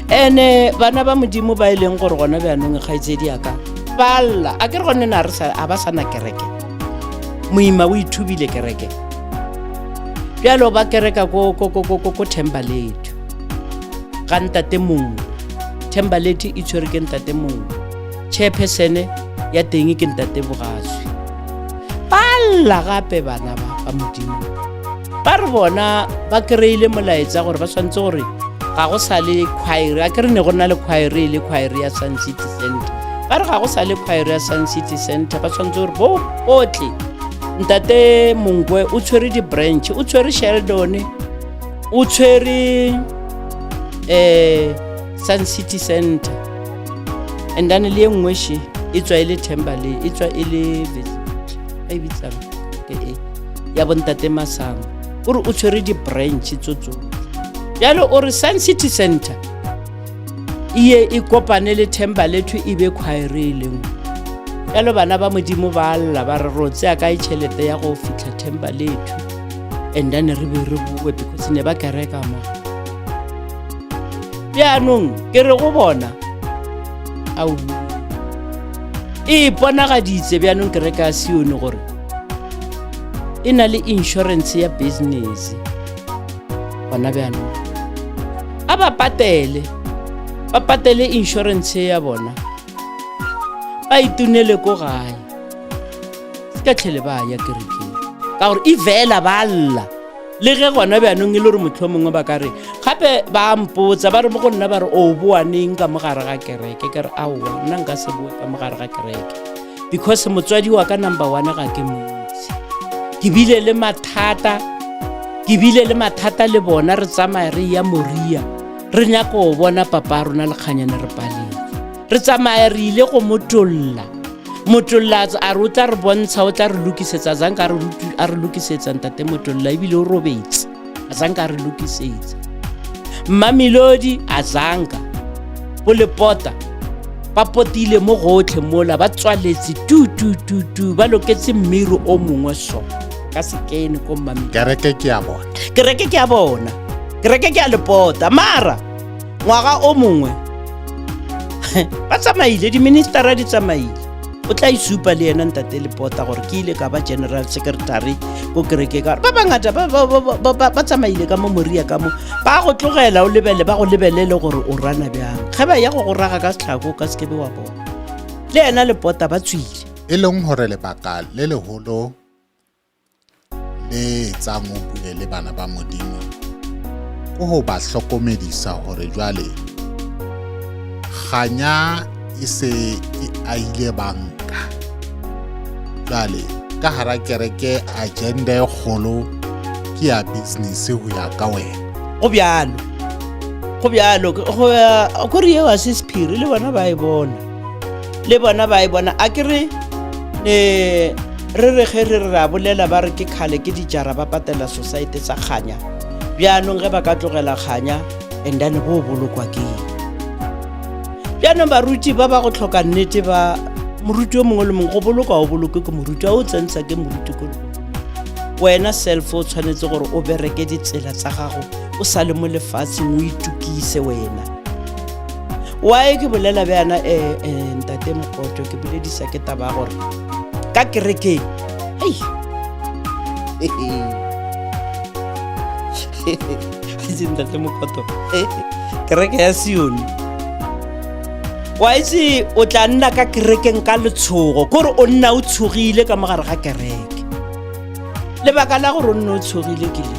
Speaker 3: ene bana ba modimo ba ileng gore gona bjanong kgaitsedi aka balla a ke re gone na re sa a ba sana kereke moima o ithubile kereke bjalo ba kereka ko Thembalethu ga ntate mongwe Thembalethu e tshwere ke ntate mongwe chairperson ya teng ke ntate Bogaswi balla gape bana ba modimo ba re bona ba kreile molaetsa gore ba swantse gore ga go sa le choir a ke re ne go nna le choir ya Sun City Center ba re ga go sa le choir ya Sun City Center ba swantse gore botle ntate Mongwe o tshwere di-branch o tshwere Sheldon o tshwere Sun City Center and then le nngwe she e tswa ile Thembale e tswa ile e bitsang ya bontate Masango o re o tshwere di-branch tsotso yalo o re Sun City Center e kopane le Thembalethu e be khwaireleng yalo bana ba modimo ba alla ba re rotse aka itšhelete ya go fitla Thembalethu and then re be re bue because ne ba kereka mo bjanong ke re go bona au e ponagaditse bjanong ke reka sione gore e na le insurance ya business bona bjanong a ba patele insurance ya bona ba itunele ko gae se ka tlhele ba ya kerekeng ka gore e vela ba lla le ge gona bjanong e le gore motlho mongwe ba ka re gape ba mpotsa ba re mo go nna ba re o boaneng ka mogare ga kereke ke re aowa nna nka se boe ka mogare ga kereke because motswadi wa ka number 1 ga ke motse ke bile le mathata le bona re tsamaya re ya Moria re nyaka go bona papa rona le kganyane re paletse re tsamaya re ile go motolla a re o tla re bontsha o tla re lokisetsa zanka a re lokisetsa ntate motolla ebile o robetse a zanka a re lokisetsa Mamelodi a zanka bo lepota ba potile mo gotlhe mola ba tswaletse tu ba loketse mmiro o mongwe so ka sekene ko Mamelodi
Speaker 2: kereke ke a bona
Speaker 3: kereke ke a lepota mara ngwaga o mongwe ba tsamaile di-ministera di tsamaile o tla isupa le yena ntate lepota gore ke ile ka ba general secretary ko kereke ka ba bangata ba tsamaile ka mo Moria ka mo ba go tlogela o lebele ba go lebelele gore o rana bjang ge ba ya go raga ka setlhako ka sekebe wa bona le yena lepota ba tswile
Speaker 2: e leng hore lebaka le leholo le tsang o bue le bana ba Modimo ko ho ba hlokomedisa hore jwale kganya e se e aile banka jwale ka hara kereke agenda e kgolo ke ya business ho ya ka wena
Speaker 3: go bjalo go re eo a se sephiri le bona ba e bona a ke re re ge re ra bolela ba re ke khale ke dijara ba patela society tsa kganya bjanong ge ba ka tlogela kganya and then bo bolokwa ke bjanong baruti ba go tlhoka nnete ba moruti o mongwe le mongwe go bolokwa o boloke ke moruti a o tsentsa ke moruti ko wena self o tshwanetse gore o bereke ditsela tsa gago o sa le mo lefatsheng o itukise wena wae ke bolela bjana ntate mokoto ke boledisa ke taba gore ka kereke ntate mokoto kereke ya Sioni wa itse o tla nna ka kerekeng ka letshogo gore o nna o tshogile ka mogare ga kereke lebaka la gore o nna o tshogile ke le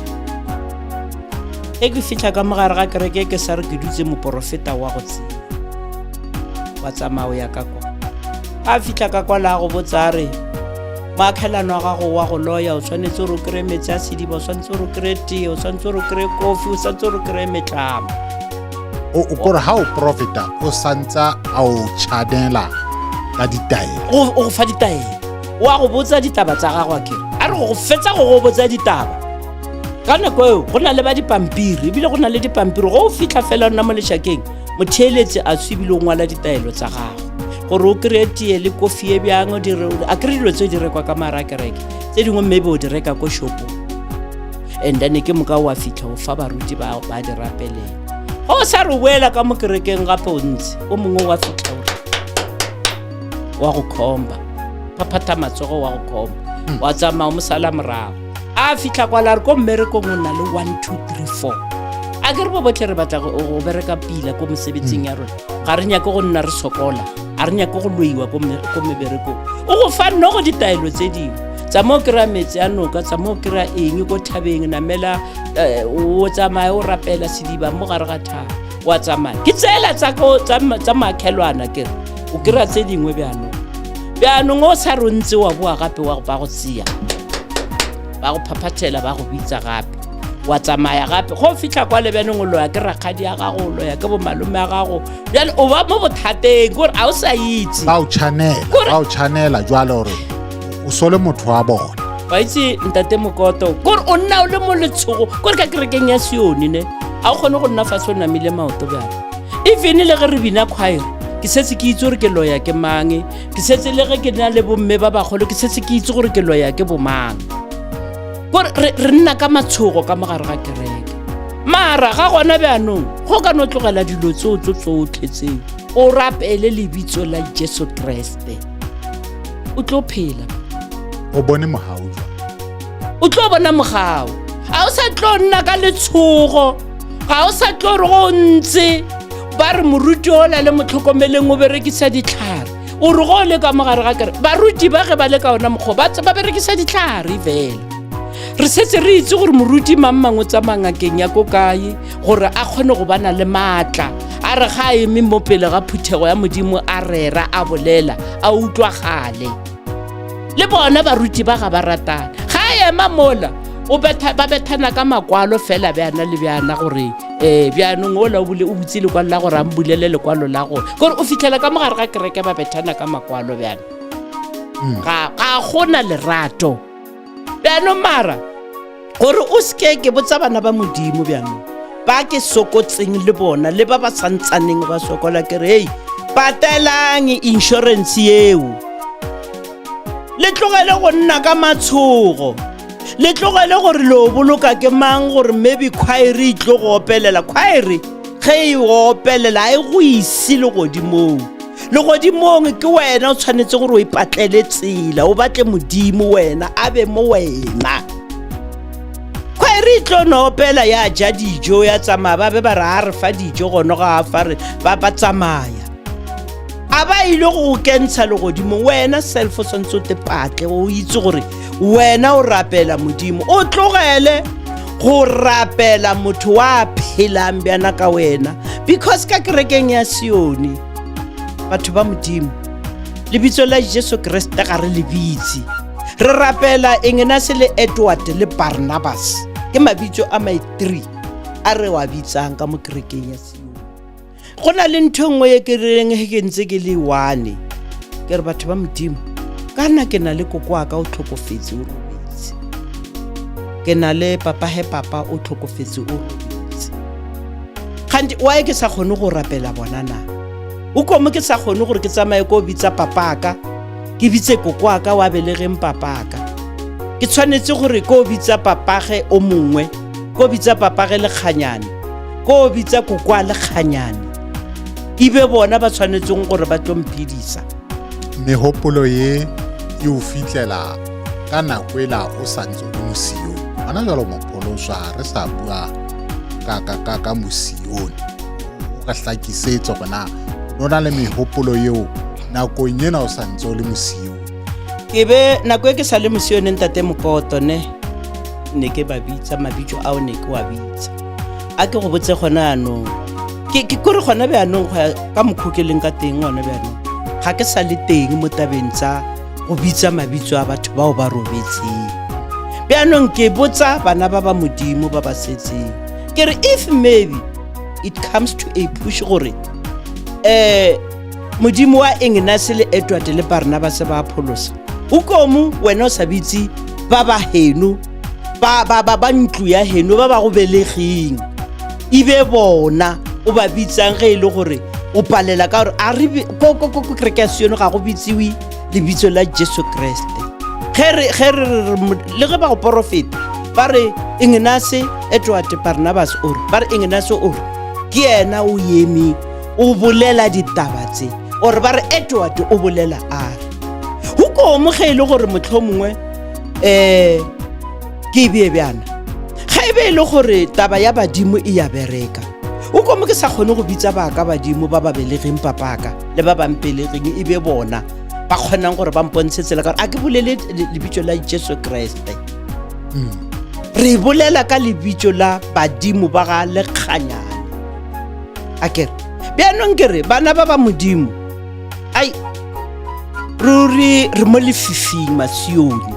Speaker 3: e ke fitla ka mogare ga kereke ke sa re ke dutse moprofeta wa go tsena wa tsamao ya ka kwa a fitla ka kwa la go botsare makhelano wa gago wa go loya o tshwanetse gore o kry metsi a sediba o tshwanetse gore o kry tee o tshwanetse gore o kry kofi o tshwanetse gore o kry metlamo
Speaker 2: o kore ha o profita o santsa a o channela ka ditaelo
Speaker 3: o fa ditaelo wa go botsa ditaba tsa gago a kere a re go fetsa go botsa ditaba ka nako eo go na le ba dipampiri ebile go na le dipampiri go o fitlha fela o nna mo lešakeng motheeletsi a swebile o ngwala ditaelo tsa gago gore o kry tee le kofi e bjang a kry dilo tse di rekwa ka mara kereke tse dingwe maybe o di reka ko shopo and then ke moka wa fitlha o fa baruti ba di rapelela o sa re boela ka mo kerekeng gape o ntse o mongwe wa fitlha wa go khomba phaphata matsogo wa go khomba wa tsamaya mo sala morago a fitlha kwa la re ko mmerekong o na le 1 2 3 4 a ke re bo botlhe re batla go bereka pila ko mosebetsing ya rona ga re nyake go nna re sokola a re nyake go loiwa ko meberekong o go fa nno go ditaelo tse dingwe tsa mo kry-a metsi a noka tsa mo kry-a eng ko thabeng namela o tsamaya o rapela sediba mo gare ga thaba wa tsamaya ke tsela tsa makhelwana kere o kry-a tse dingwe bjanong o sa re ntse wa boa gape wa ba go tseya ba go phaphathela ba go bitsa gape wa tsamaya gape go fitlha kwa lebeneng o loya ke rakgadi ya gago o loya ke bomalome ya gago bjale o ba mo bothateng kore a o sa itse
Speaker 2: ba o channela jwale gore o sole motho wa bona
Speaker 3: wa itse ntate mokoto kore o nna o le mo letshogo kore ka kerekeng ya Sioni ne a o kgone go nna fatshe o namile maoto bjale even le ge re bina choir ke setse ke itse gore ke loya ke mang ke setse le ge ke na le bomme ba bagolo ke setse ke itse gore ke loya ke bomang gore re nna ka matshogo ka mogare ga kereke mara ga gona bjanong go ka no tlogela dilo tsotlhe tseo o rapele lebitso la Jesu Kriste o tlo phela
Speaker 2: o bone mogao
Speaker 3: o tlo bona mogao ga o sa tlo nna ka letshogo ga o sa tlo re go ntse ba re moruti o la le motlhokomeleng o berekisa ditlhare o re go le ka mogare ga kere baruti ba ge ba le ka ona mokgo ba berekisa ditlhare fela re setse re itse gore moruti mangwe tsa mangakeng ya ko kae gore a kgone go bana le maatla a re ga eme mo pele ga phuthego ya modimo a rera a bolela a utlwagale le bona baruti ba ga ba ratana ga ema mola ba bethana ka makwalo fela bjana le bjana gore bjanong ola o butse lekwalo la gore a mbulele lekwalo la gore gore o fitlhela ka mogare ga kereke ba bethana ka makwalo bjana ga gona lerato bjano mara gore o seke ke botsa bana ba modimo bjanong ba ke sokotseng le bona le ba ba santsaneng ba sokola kere hei patelang insurance eo le tlogele go nna ka matshogo le tlogele gore lo boloka ke mang gore maybe khwaere tlo go opelela khwaere ge e opelela a e go ise le godimong ke wena o tshwanetse gore o ipatlele tsela o batle modimo wena a be mo wena khwaere tlo no opela ya ja dijo ya tsamaya ba be ba re a re fa dijo gono ga a fa re ba tsamaya a ba ile go kentsha le godimo wena self o santse o te patle o itse gore wena o rapela modimo o tlogele go rapela motho wa phelang bjana ka wena because ka kerekeng ya Sione batho ba modimo lebitso la Jesu Kriste ga re lebitse re rapela Ignatius le Edward le Barnabas ke mabitso a my 3 a re wa bitsang ka mo kerekeng ya Sione go na le ntho nngwe ye ke reng he ke ntse ke le one ke re batho ba modimo kana ke na le koko wa ka o tlhokofetse o robetse ke na le papa o tlhokofetse o robetse kganti wa ke sa kgone go rapela bona na o komo ke sa kgone gore ke tsamaye go bitsa papaka ke bitse koko wa ka wa belegeng papaka ke tshwanetse gore go bitsa papage o mongwe go bitsa papage le kganyane go bitsa koko wa le kganyane ibe bona ba tshwanetseng gore ba tlompidisa
Speaker 2: mehopolo ye e o fitlela ka nako ela o santse o mosio ana jalo mopoloswa re sa bua ka mosio o ka hlakisetsa bona nona le mehopolo yeo nako nyena o santse o le mosio
Speaker 3: ke be nako e ke sa le mosio ne ntate mokoto ne ke ba bitsa mabitso ao ne ke wa bitsa a ke go botse gona ano ke gore gona be anong ka mokhukeleng ka teng gona be anong ga ke sa le teng mo tabeng tsa go bitsa mabitso a batho bao ba robetseng bjanong ke botsa bana ba ba modimo ba ba setseng ke re if maybe it comes to a push gore modimo wa Ignatius le Edward le Barnabas ba pholosa o komo wena o sa bitse ba ba heno ba ntlu ya heno ba ba go belegeng ibe bona o ba bitsang ge ile gore o palela ka gore a re ko kereke ya Sione ga go bitsiwe lebitso la Jesu Kriste le ge ba go profeta ba re Ignatius Edward Barnabas o re ba re Ignatius o re ke yena o yemi o bolela ditaba tse o re ba re Edward o bolela a re go komo ge ile gore motlho mongwe ke be bjana ga e be ile gore taba ya badimo e ya bereka o komo ke sa kgone go bitsa ba ka badimo ba ba belegeng papaka le ba bampelegeng e be bona ba kgonang gore ba mpontshetsela ka a ke bolele lebitso la Jesu Kriste re bolela ka lebitso la badimo ba ga lekganyane a kere bjanong ke re bana ba ba modimo ai re mo lefifing Masione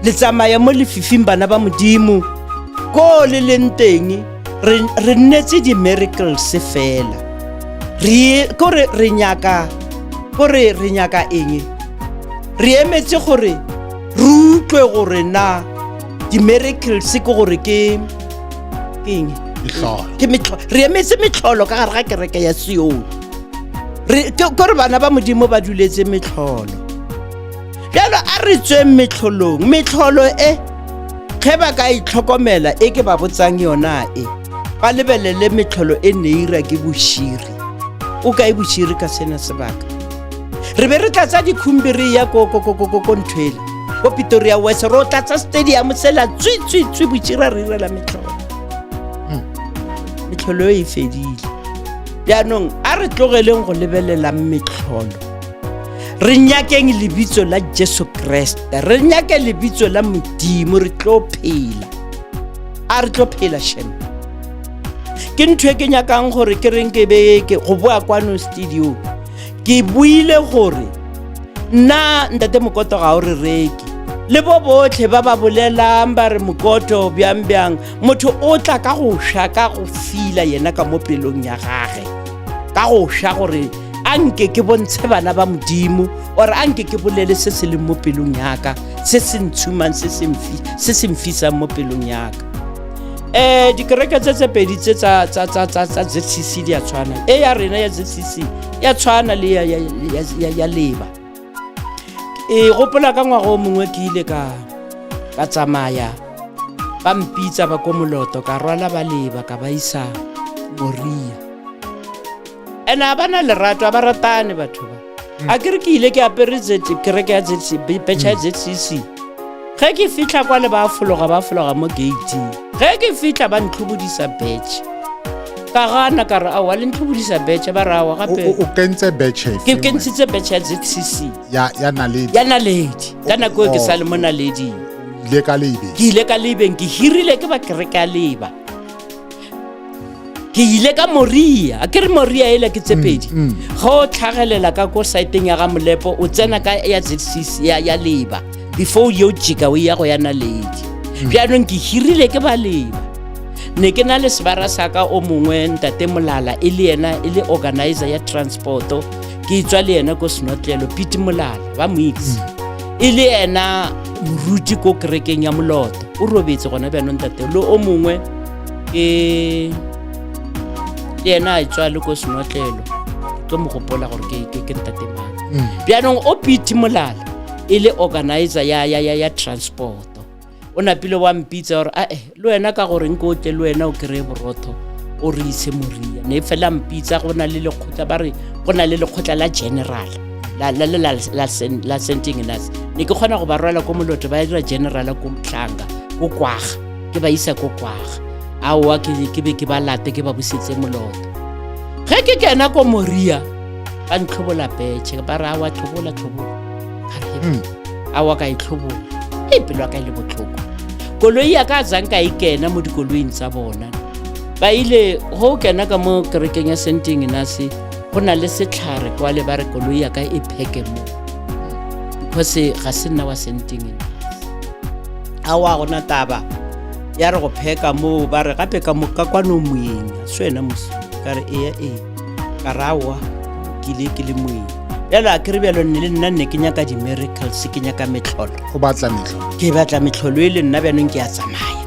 Speaker 3: le tsamaya mo lefifing bana ba modimo ko le leng teng re nnetse di-miracles fela kore re nyaka eng re emetse gore re utlwe gore na di-miracles ke gore ke eng re emetse metlholo ka gare ga kereke ya Sione kore bana ba modimo ba duletse metlholo jalo a re tsweng metlholo e ge ba ka itlhokomela e ke ba botsang yona ba lebelele metlholo e neira ke boširi o ka e boširi ka sena sebaka re be re tlatsa dikhumbi re ya ko nthwele ko Pretoria West ro tlatsa stadium sela tswi bošira re irela metlholo e fedile bjanong a re tlogeleng go lebelela metlholo re nyakeng lebitso la Jesu Kriste, re nyake lebitso la Modimo, re tlo phela a re tlo phela shem. Ke ntho e ke nyakang gore ke reng ke be ke go bua kwano studio, ke buile gore nna ntate mokoto ga o re reki le bo botlhe ba ba bolelang ba re mokoto bjang motho o tla ka go sha ka go fila yena ka mo pelong ya gage ka go sha gore anke ke bontshe bana ba Modimo or anke ke bolele se se le mo pelong yaka se se ntshumang se se mfisa mo pelong yaka. Dikereke tse pedi tsa ZCC di a tshwana, ya rena ya ZCC ya tshwana le ya leba. Gopola ka ngwaga o mongwe ke ile ka tsamaya ba mpitsa ba ko moloto ka rwala ba leba ka ba isa Moria, ena ba na lerato ba ratane batho ba. A ke re ke ile ke apere kereke ya betšha ya ZCC, ge ke fitla kwa le ba fologa mo gate, ge ke fitla ba ntlhobodisa betšhe ka gana ka re awa le ntlhobodisa betšhe ba rawa gape
Speaker 2: o kentse betšhe
Speaker 3: ke kentshitse betšhe ya ZCC
Speaker 2: ya
Speaker 3: naledi ka nako ke sa le mo naledi
Speaker 2: ile ka lebe
Speaker 3: ke ile ka lebeng ke hirile ke ba kereke a leba ke ile ka Moria a ke re Moria ile ke tsepedi go tlhagelela ka ko saeteng ya ga Molepo o tsena ka ya ZCC ya leba before yo jika we ya go ya naledi bjanong ke hirile ke ba leba. Ne ke na le sebara sa ka o mongwe ntate Molala e le yena e le organizer ya transporto, ke itswa le yena ko Senotlelo Pete Molala ba mix e le yena moruti ko kerekeng ya Moloto o robetse gona bjanong ntate lo o mongwe ke yena a itswa le ko Senotlelo ke mo gopola gore ke ntate mang bjanong o Pete Molala e le organizer ya transport. O napile wa mpitsa gore le wena ka gore nko tle le wena o kry borotho o re ise Moria, ne fela mpitsa go na le lekgotla ba re go na le lekgotla la general la senting nas ne ke kgona go ba rwala ko moloto ba dira general ko Mhlanga ko kwaga ke ba isa ko kwaga aowa ke be ke ba late ke ba busetse moloto ge ke kena ko Moria ba ntlhobola betšhe ba ra wa tlhobola awa ka itlhobola pelo ka ile botlhoko koloi ya ka zang ka ikena mo dikoloing tsa bona ba ile go kena ka mo kerekeng ya senting nase go na le setlhare kwa le ba re koloi ya ka e pheke mo because ga se nna wa senting awa gona taba ya re go pheka mo ba re gape ka mo ka kwano moyeng swena mosi ka re ka rawa ke le moyeng yala ke re bjalo nne le nna nne ke nyaka di-miracles ke nyaka metlholo
Speaker 2: go batla metlholo
Speaker 3: ke batla metlholo e le nna bjanong ke a tsamaya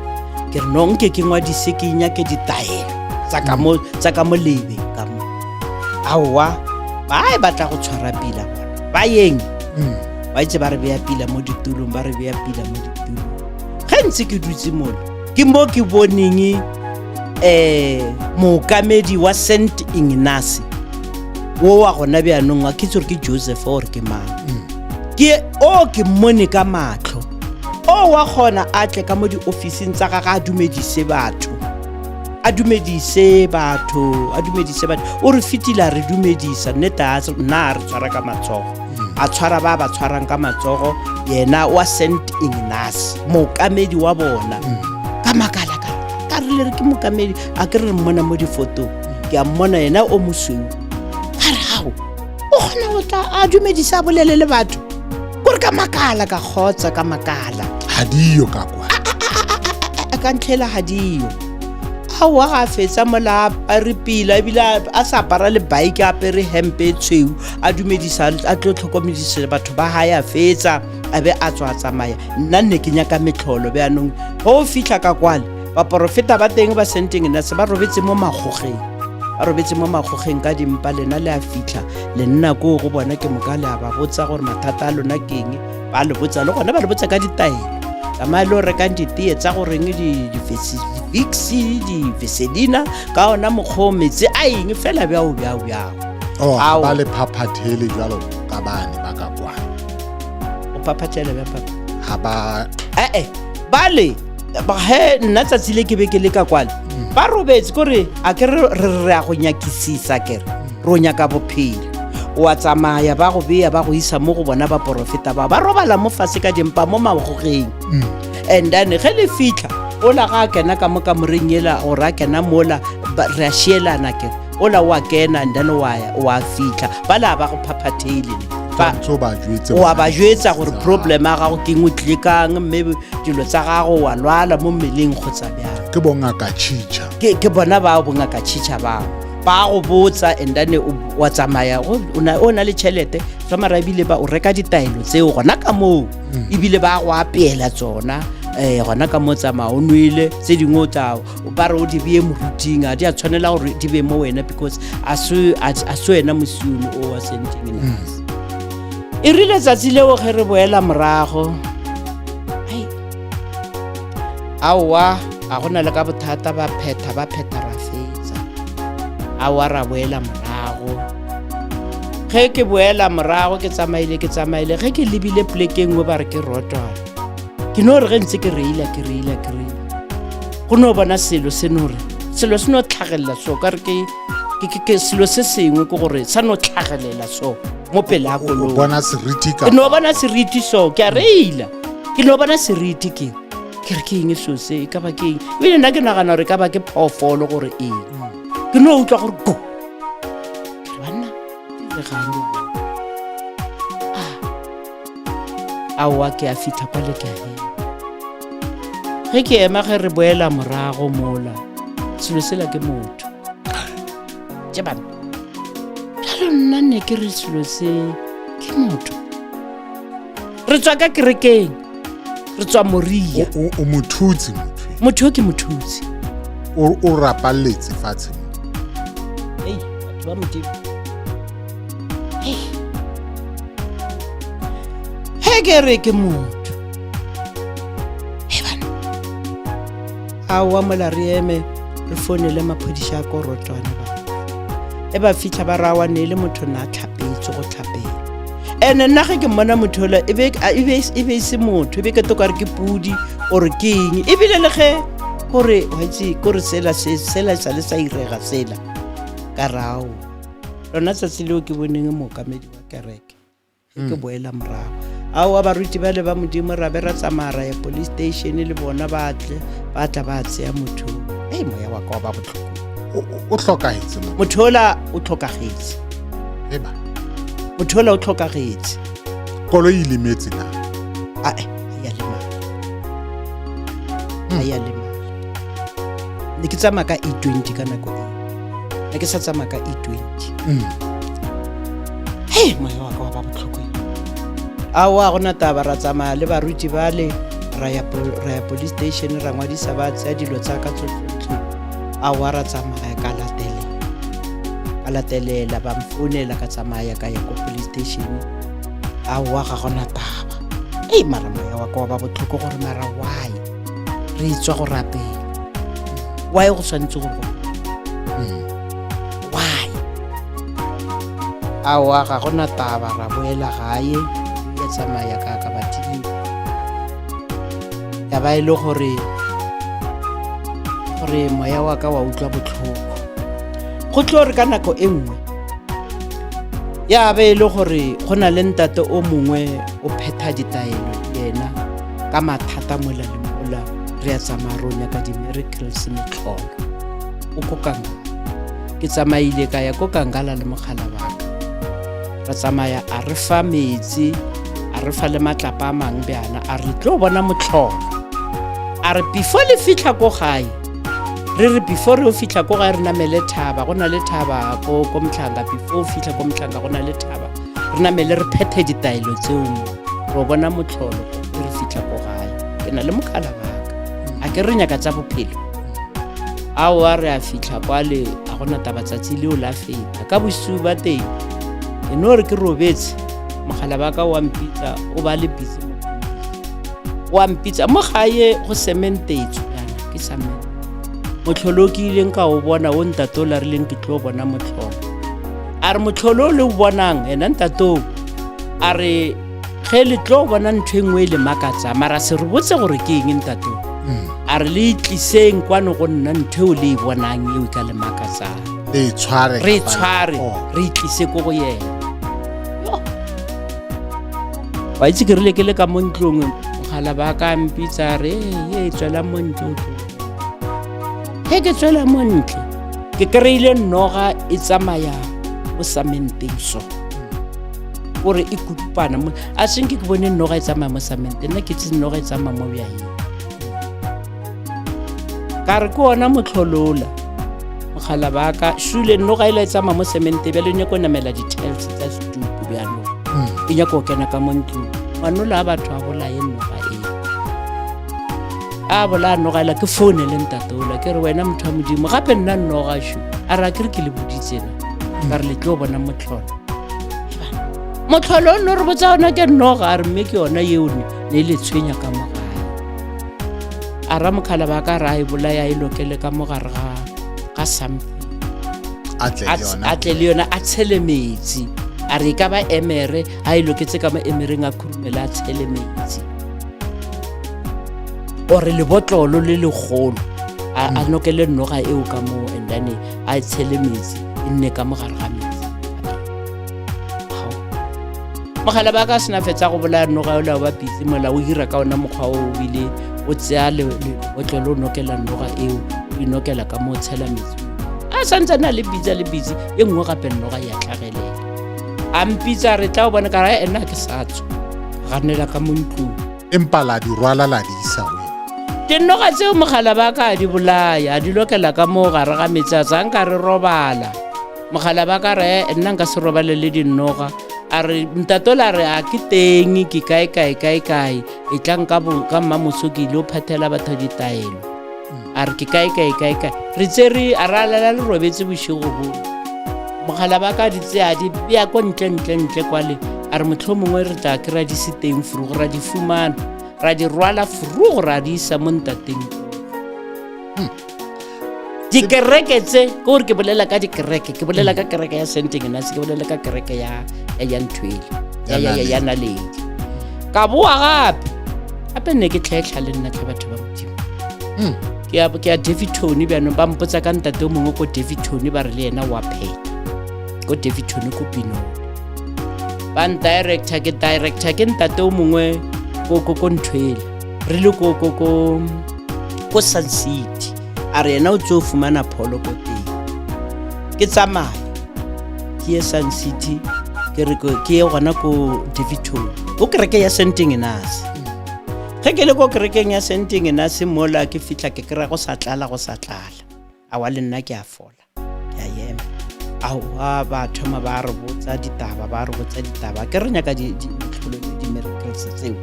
Speaker 3: ke re nonke ke ngwadise ke nyake ditaelo tsa ka mo lebe ka mo aowa ba e batla go tshwara pila bona ba yeng ba itse ba re beya pila mo ditulong ba re beya pila mo ditulong ge ntse ke dutse mole ke mo ke boneng mookamedi wa St Ignace wo wa gona bjanong a ke tsore ke Joseph or ke mang ke ke mmone ka matlho o wa gona a tle ka mo di-officing tsa gage a dumedise batho o re fitila re dumedisa nneta nna re tshwara ka matsogo a tshwara ba tshwarang ka matsogo yena wa St Ignace mookamedi wa bona ka makala ka re le re ke mookamedi a ke re mmona mo difoto ke a mmona yena o mosweu o gona go tla a dumedisa bolele le batho gore ka makala ka kgotsa ka makala
Speaker 2: hadiyo ka kwa
Speaker 3: ka ntlhela hadiyo aowa ga fetsa mola a re pila ebile a sa apara le bike a apere hempe tshweu a dumedisa a tlo tlhokomedisa batho ba hae a fetsa a be a tswa tsamaya nna nne ke nyaka metlholo bjanong go fitlha ka kwale baporofeta ba teng ba senting nase ba robetse mo magogeng ka dimpa lena le a fitlha le nna ko go bona ke moka le a ba botsa gore mathata a lona keng ba le botsa le gona ba le botsa ka ditaelo tsamaya le o rekang ditee tsa goreng di-Vicks di-Vaseline ka ona mokgwa metsi a eng fela bjao
Speaker 2: ba le phaphathele jalo ka bane ba ka kwana
Speaker 3: o phaphathele ba papa
Speaker 2: ha ba
Speaker 3: ba le he nna tsatsi le ke be ke le ka kwale ba robetse kore a ke re a go nyakisisa kere ro nyaka bophelo wa tsamaya ba go beya ba go isa mo go bona ba profeta ba robala mo fase ka dimpa mo magogeng and then ge le fitlha ola ga kena ka mo kamoreng ela o ra kena mola re a shielana ke ola wa kena and then wa fitlha ba la ba go phaphatheile wa ba jwetsa gore problem a gago ke ngotlikang mme dilo tsa gago wa lwala mo mmeleng kgotsa bjang
Speaker 2: ke bongaka chicha
Speaker 3: ke bona ba bongaka chicha ba go botsa and then wa tsamaya o na le tšhelete tsa marabile ba o reka ditaelo tseo gona ka moo ebile ba go apeela tsona gona ka mo tsamaya o nwele tse dingwe ba re o di beye moruting a di a tshwanela gore di be mo wena because a se wena mosione o wa senting nas e rile tsatsi leo ge re boela morago aowa a gona le ka bothata ba pheta ra fetsa aowa ra boela morago ge ke boela morago ke tsamaile ge ke lebile plekeng we ba re ke rotwana ke no re ge ntse ke reila go no bona selo se no tlhagelela so ka re ke selo se sengwe ke gore sa no tlhagelela so mo pele a kolong
Speaker 2: bona seriti ka
Speaker 3: no bona seriti so ke a reila ke no bona seriti ke re ke eng so se ka ba ke eng bile nna ke nagana gore ka ba ke phofolo gore eng ke no utlwa gore go banna le gano aowa ke a fitha kwa le ke ge ke ema ge re boela morago mola selo sela ke motho je bana jalo nna ne ke re selo se ke motho re tswa ka kerekeng re tswa moria
Speaker 2: o mothutsi
Speaker 3: motho ke mothutsi
Speaker 2: o rapalletse fatshe
Speaker 3: batho ba modimo he ke re ke motho bana aowa mola re eme re founele maphodisa a korotwana ba fitlha ba rawane le motho na tlhapetse go tlhapela ene nna ge ke mmona motho ola e be se motho e be ke toka re ke pudi ore ke eng ebile le ge gore waitse kore sela sa le sa irega sela ka rao lona tsatsi leo ke boneng mookamedi wa kereke ke boela morago aowa baruti ba le ba modimo ra be ra tsamaya ra ya police station le bona ba tla ba tseya motho moya wa ka wa ba botlhoko
Speaker 2: o tlhokagetse
Speaker 3: motho ola o tlhokagetse motho ola o tlhokagetse
Speaker 2: koloi e lemetse na
Speaker 3: ya lemala ne ke tsamaya ka E20 ka nako e ne ke sa tsamaya ka E20 moya wa ka wa ba botlhoko aowa gona taba ra tsamaya le baruti bale ra ya police station ra ngwadisa ba tseya dilo tsa ka tlotlotlo aowa ra tsamaya ka latelela ba mfounela ka tsamaya ka ya ko police station aowa ga gona taba mara moya wa ka wa ba botlhoko gore mara why re itswa go rapela why go tshwanetse go why aowa ga gona taba ra boela gae ya tsamaya ka batili ya ba ile gore moya wa ka wa utlwa botlhoko go tlo re ka nako e nngwe ya be ile gore go na le ntate o mongwe o phetha ditaelo yena ka mathata mola le mola re a tsamaya ronya ka di-miracles metlholo o ko kangala ke tsamaile ka ya ko kangala le mogala baka ra tsamaya a re fa metsi a re fa le matlapa a mangwe bjana a re tlo bona motlholo a re before le fitlha ko gae before o fitlha ko gae re namele thaba go na le thaba ko motlhanga before o fitlha ko motlhanga go na le thaba re namele re phethe ditaelo tseo re bona motlholo re fitlha ko gae ke na le mokhala baka a ke re nyaka tsa bophelo aowa re a fitlha kwale a gona taba tsatsi leo la feta ka bosiu ba teng ke no re ke robetse mogala baka wa mpitsa o ba le busy wa mpitsa mo gae go cementetswe yana ke cement motlholo ke ileng ka o bona o ntatola rileng ke tlo bona motlholo a re motlholo le o bonang ena ntato a re ge le tlo bona ntho e nngwe le makatsa mara se re botse gore ke eng ntato a re le tliseng kwano go nna ntho e le bonang eo ka le makatsa
Speaker 2: re tshware
Speaker 3: re itlise ko go yena wa itse ke rile ke le ka mo ntlong mogala ba ka mpitsa re tswela mo ntle he ke tswela mo ntle ke kry-ile noga e tsamaya mo samenteng so gore e kutupana a senke ke bone noga e tsamaya mo samente nna ke tse noga e tsamaya mo bjaeng ka re ke ona motlholola mogala ba ka shule noga e la e tsamaya mo semente bjale nyako namela di-tiles tsa stupu bjano e nyako kena ka mo ntlong ngwanola a batho a bolae noga a bola noga ela ke phone le ntatola ke re wena motho wa modimo gape nna noga sho a re a ke re ke le boditsena ka re le tlo bona motlholo o no re botsa ona ke noga a re mme ke yona yeo ne le tshwenya ka mogae a ra mokhala ba ka ra e bolaya e lokele ka mogare ga something a tle le yona a tshele metsi a re ka ba emere a e loketse ka mo emereng a khurumela a tshele metsi ore le botlolo le legolo a nokele noga eo ka mo and then a tshele metsi e nne ka mogare ga metsi mogala ba ka sena fetsa go bolaya noga o la ba pitse mola o hira ka ona mokgwa o bile o tsea le botlolo o nokela noga eo o inokela ka mo tshela metsi a santsane a le bitsa e nngwe gape noga ya tlhagelela a mpitsa re tla o bona ka ra ena ke sa tswa ganela ka mo ntlong
Speaker 2: empa la di rwala la di isa
Speaker 3: dinoga tseo mogala ba ka di bolaya di lokela ka mo gare ga metsi a tsa nka re robala mogala ba ka re nna nka se robale le dinoga a re ntatola re a ke teng ke kae e tlang ka mmamoso ke ile o phathela batho ditaelo a re ke kae re tsere a ra lala le robetse bošego bo mogala ba ka di tsea di bea ko ntle kwale a re motlho mongwe re tla kry-a di se teng furu go ra di fumana ra di rwala furu go ra di isa mo ntateng dikereke tse ke gore ke bolela ka dikereke ke bolela ka kereke ya sentingenase ke bolela ka kereke ya ntwele ya naledi ka boa gape ne ke tlhaetlha le nna tlha batho ba modimo ke ya Davitone bjanong ba mpotsa ka ntate o mongwe ko Davitone ba re le yena wa pheta ko Davitone ko Pinole ba director ke ntate o mongwe ko ntwele re le ko Sun City a re yena o tse o fumana pholo ko teng ke tsamaya ke ye Sun City ke ye gona ko Davitone o kereke ya sentingenase ge ke le ko kerekeng ya sentingenase mola ke fitla ke kry-a go sa tlala a wa le nna ke a fola ke a ema aowa ba thoma ba re botsa ditaba ke re nyaka di-miracles tseo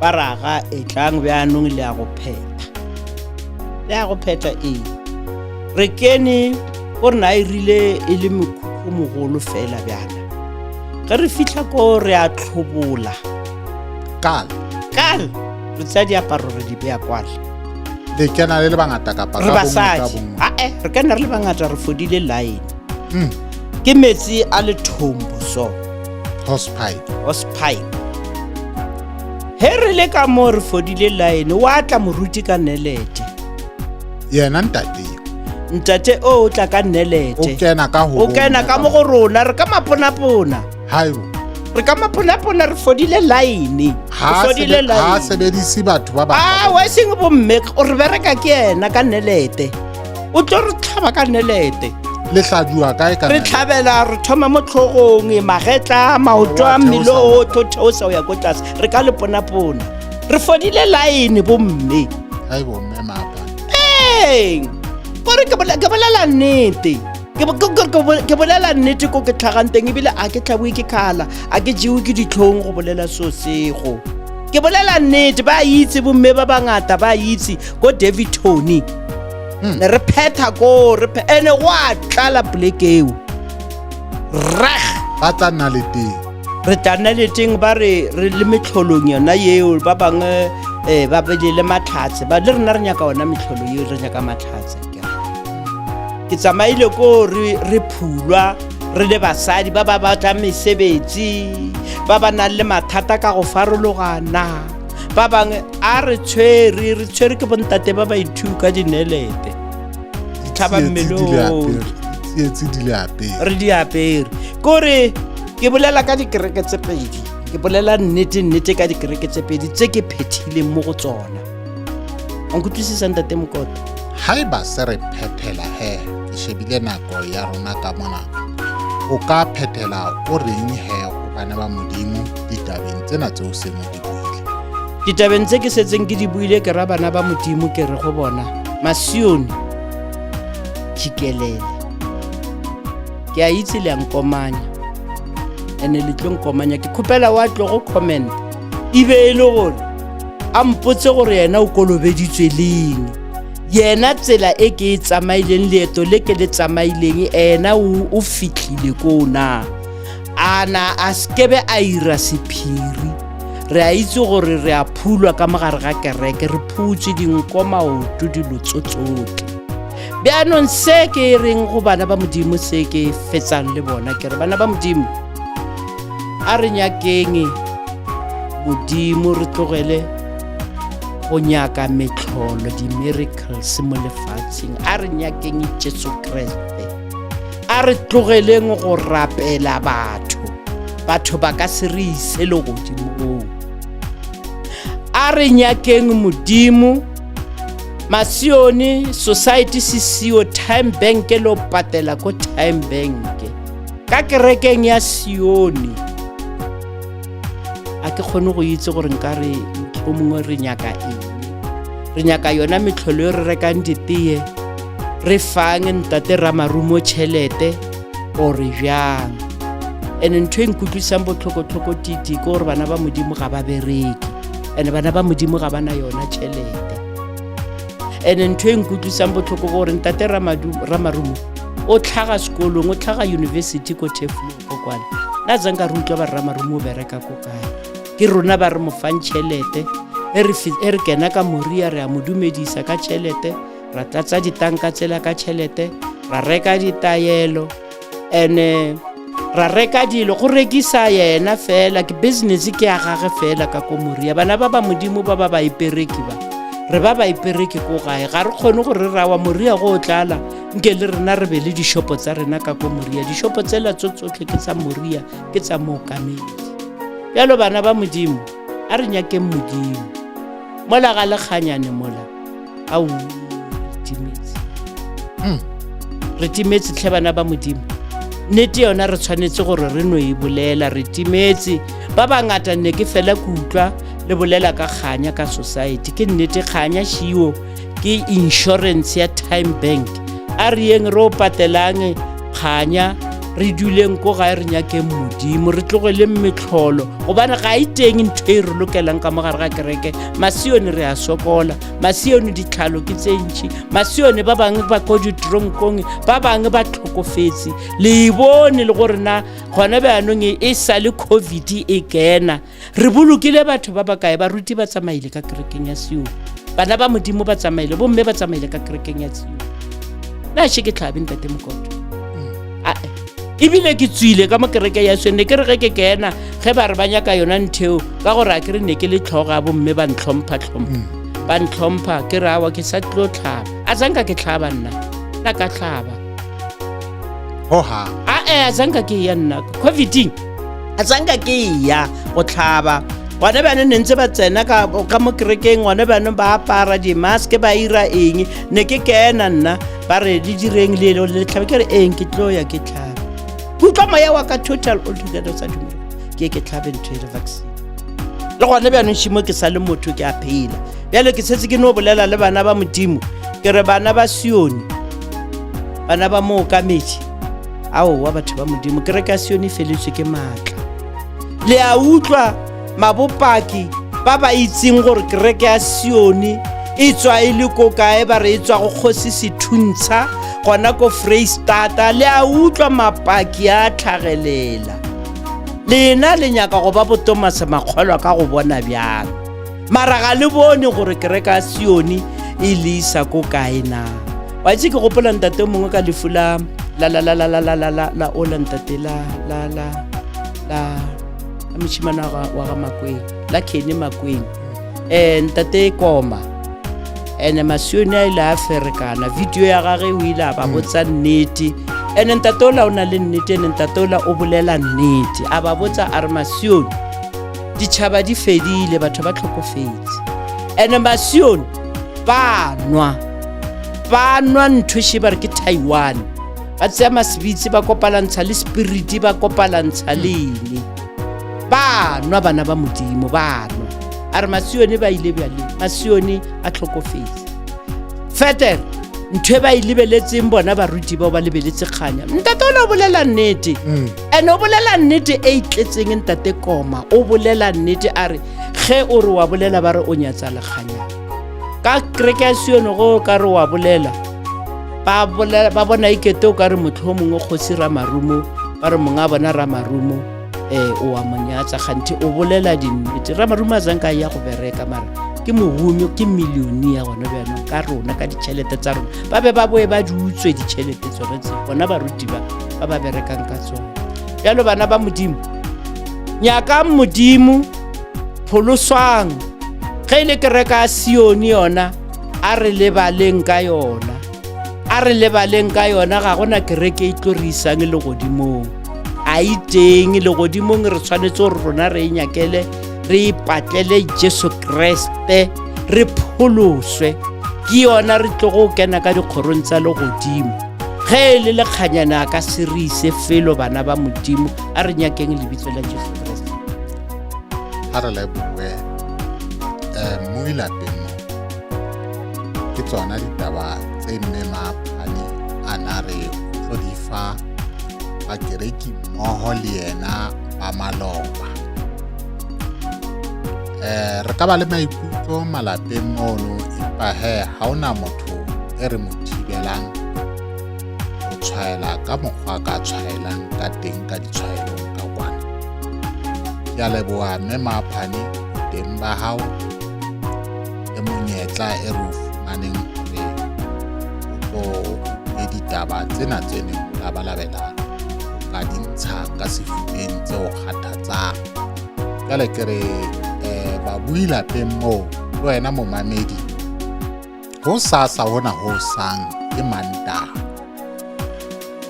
Speaker 3: ba raga e tlang bjanong le ya go pheta re kene gore na e rile e le mekhukhu mogolo fela bjana ge re fitla ko re a tlhobola
Speaker 2: kal
Speaker 3: re tsa diaparo re di beya kwale
Speaker 2: le kena le bangata kapa
Speaker 3: re basadi re kena re le bangata re fodile line ke metsi a le thombo so hosepipe he re le ka mo re fodile line wa tla moruti ka nelete
Speaker 2: yena
Speaker 3: ntate o tla ka nelete o kena ka mo go rona re ka maponapona re ka maponapona re fodile line
Speaker 2: ha sebedisi batho ba
Speaker 3: wa seng bomme o re bereka ke yena ka nelete o tlo re tlhaba ka nelete
Speaker 2: le hlajua kae ka
Speaker 3: re tlhabela re thoma mo tlhogong magetla maoto a mmele o theosa o ya ko tlase re ka le ponapona re fodile line bomme
Speaker 2: bomme mapa
Speaker 3: gore ke bolela nnete ke bolela nnete ko ke tlhagang teng ebile a ke tlhaboi ke khala a ke jewe ke ditlhong go bolela sosego ke bolela nnete ba itse bomme ba bangata ba itse ko Davitone re phetha ene wa tlala polekeo
Speaker 2: ba tla nna le teng
Speaker 3: re tla nna le teng ba re le metlholong yona yeo ba bangwe ba bedile matlhatse ba le rena re nyaka ona metlholo yeo re nyaka matlhatse ke tsamaile ko re phulwa re le basadi ba batla mesebetsi ba ba nang le mathata ka go farologana ba bangwe a re tshwere ke bontate ba ba ithu ka dinelete thaba mmelong
Speaker 2: tsietsi di le apere
Speaker 3: re di apere kore ke bolela ka dikereke tse pedi ke bolela nnete ka dikereke tse pedi tse ke phethileng mo go tsona. O nkutlwisisa ntate Mokoto?
Speaker 2: Haeba se re phethela he ke shebile nako ya rona ka mona, o ka phethela o reng he o bana ba Modimo ditabeng tsena tse o se mo di buile?
Speaker 3: Ditabeng tse ke setseng ke di buile ke ra bana ba Modimo ke re go bona Masione Jikelele ke a itse le nkomanya ene le tlo nkomanya ke khopela wa tlo go comment ibe e le gore a mpotse gore yena o kolobeditswe leng, yena tsela e ke e tsamaileng leeto le ke le tsamaileng ena o fitlhile ko na ana a skebe a ira sephiri. Re a itse gore re a phulwa ka mogare ga kereke, re phutswe dinko maoto dilo tsotsote. Beanong se ke reng go bana ba Modimo se ke fetsang le bona ke re bana ba Modimo a re nyakeng Modimo re tlogele go nyaka metlholo di-miracles mo lefatsheng, a re nyakeng Jesu Kriste, a re tlogeleng go rapela batho ba ka se re ise le godimo, a re nyakeng Modimo Masione society sisiyo time bank lo patela ko time bank ka kerekeng ya Sione. A ke kgone go itse gore nka re o mongwe re nyaka eng, re nyaka yona metlholo re rekang ditee re fang ntate Ramarumo tšhelete gore bjang. Ene ntho e nkutlwisang botlhoko titi ke gore bana ba Modimo ga ba bereke ene bana ba Modimo ga bana yona tšhelete. Ene ntho e nkutlwisang botlhoko gore ntate Ramarumo o tlhaga sekolong, o tlhaga university ko Thefuleng go kwana na zanga re utlwa ba Ramarumo o bereka ko kae, ke rona ba re mo fang tšhelete e re kena ka Moria re a mo dumedisa ka tšhelete, ra tlatsa ditanka tsela ka tšhelete, ra reka ditaelo ene ra reka dilo go rekisa yena fela ke business ke ya gage fela ka ko Moria. Bana ba ba Modimo ba ipereki ba re ba ipereki ko gae ga re kgone gore re rawa Moria go tlala nke le rena re be le dishopo tsa rena ka ko Moria, dishopo tsela tsotsotlhe ke tsa Moria ke tsa mookamedi. Bjalo bana ba Modimo a re nyakeng Modimo mola ga lekganyane mola au re timetse tle bana ba Modimo nnete yona re tshwanetse gore re no e bolela re timetse ba bangata nne ke fela ke utlwa le bolela ka kganya ka society ke nnete kganya shio ke insurance ya time bank a re yeng re o patelang kganya re duleng ko ga re nyakeng Modimo re tlogele metlholo gobane ga iteng ntho e re lokelang ka mogare ga kereke. Masione re a sokola, Masione ditlhalo ke tse ntši, Masione ba bangwe ba ko ditronkong, ba bangwe ba tlhokofetse le bone le gore na gona beanong e sa le COVID e kena re bolokile batho ba bakae ba ruti ba tsamaile ka kerekeng ya Sione, bana ba Modimo ba tsamaile, bomme ba tsamaile ka kerekeng ya Sione. Na she ke tlhabe ntate Mokoto ebile ke tswile ka mo kereke ya Sione ke re ke kena ge ba re ba nyaka yona ntheo ka gore a ke re ne ke le tlhoga bomme ba ntlhompha ke rawa ke sa tlo tlhaba a zanka ke tlhaba nna na ka tlhaba a zanka ke ya nna COVID a zanka ke ya go tlhaba. Wana bana ntse ba tsena ka mo kerekeng, wana bana ba apara di mask ba ira eng ne ke kena nna ba re di direng le tlhabe ke re eng ke tlo ya ke tlhaba utlwa moya wa ka total altogether sa dumela ke tlhabe ntho le vaccine le gona bjano shimo ke sa le motho ke a phela bjale ke setse ke no bolela le bana ba Modimo ke re bana ba Sione bana ba mookamedi ao wa batho ba Modimo ke re ka Sione feletswe ke matla le a utlwa mabopaki ba ba itseng gore kereke ya Sione e tswa ile ko kae ba re tswa go Kgosi Sethuntsha gona ko Freistata le a utlwa mapaki a tlhagelela lena le nyaka go ba bo Thomas Makgolwa ka go bona bjang mara ga le bone gore kereke ya Sione e lisa ko kae na wa itse ke gopola ntate mongwe ka lefula la ola ntate la mishimana wa ga Makweng la Kenny Makweng ntate Koma ene Masione a ile a ferekana video ya gage o ile a ba botsa nnete ene ntate ola o na le nnete ene ntate ola o bolela nnete a ba botsa a re Masione ditšhaba di fedile, batho ba tlhokofetse, and masione ba nwa ntho e ba re ke Taiwan, ba tseya masebitsi ba kopalantsha le spiriti ba kopalantsha lene, ba nwa bana ba Modimo ba nwa. A re masione ba ile bjale, masione a tlhokofetse fetele ntho e ba e lebeletseng bona baruti bao ba lebeletse kganya. Ntate o bolela nnete, and o bolela nnete e itletseng. Ntate Koma o bolela nnete, a re ge o re wa bolela ba re o nyatsa lekganya ka kereke ya Sione, go ka re wa bolela ba bona ikete o ka re motlho mongwe kgosi Ramarumo, ba re monga bona Ramarumo o wa monyatsa, kgante o bolela dinnete. Ramarumo a zanka ya go bereka, mara ke mohumi, ke milioni ya gona bjana ka rona, ka ditšhelete tsa rona, ba be ba boe ba di utswe ditšhelete tsona tse bona baruti ba berekang ka tsona. Bjalo bana ba Modimo, nyakang Modimo, pholoswang ge ile kereka ya Sione yona, a re lebaleng ka yona, ga gona kereke e tlo re isang le godimong, a iteng le godimong. Re tshwanetse gore rona re inyakele, re ipatlele Jesu Kriste, re pholoswe ke yona, re tlo go kena ka dikgorong tsa le godimo. Ge le lekganyana ka se re ise felo bana ba Modimo, a re nyakeng lebitso la Jesu Kriste.
Speaker 2: Ha re lebohe mo ilapeng mo, ke tsona ditaba tse mme Maphane a na re tlo di fa bakereki mmoho le yena ba maloba. Re ka ba le maikutlo malapeng mono, empa ha ona motho e re mo thibelang go tshwaela ka mokgwa ka tshwaelang ka teng ka ditshwaelong ka kwana. Ke a leboha mme Maphane teng ba hao e monyetla e re o fumaneng hore o ditaba tsena tse neng o labalabela ka dintsha ka sefubeng tseo kgathatsang. Jwale ke re ba bui lapeng moo le wena momamedi, ho sasa hona ho sang ke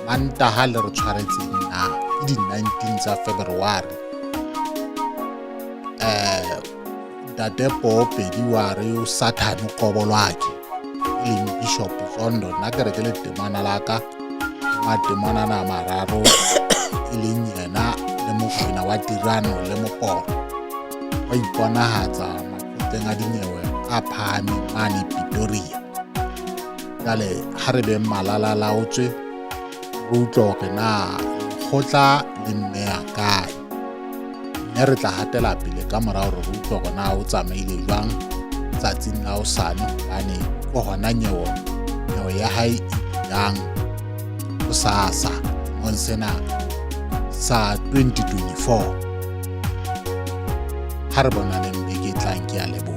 Speaker 2: Mantaha le re tshwaretseng na ke di-19 tsa February. Ntate Pedi wa re o Sathane qobo lwakhe e leng Bishop Zondo, nna ke re ke le temana la ka matemana na mararo e leng yena le Mokwena wa Tirano le Mokoro wa iponahatsa makotleng a dinyewe a phahameng mane Pretoria. Jale ha re beng malalalaotswe re utlwa hore na lekgotla le mmeya kae, mme re tla hatela pele ka morao re utlwa hore na o tsamaile jwang tsatsing la hosane, hobane ko hona nyewe ya hae yang ho sasa mon sena sa 2024. Ha re bona le mbeke tlang ke a leboha.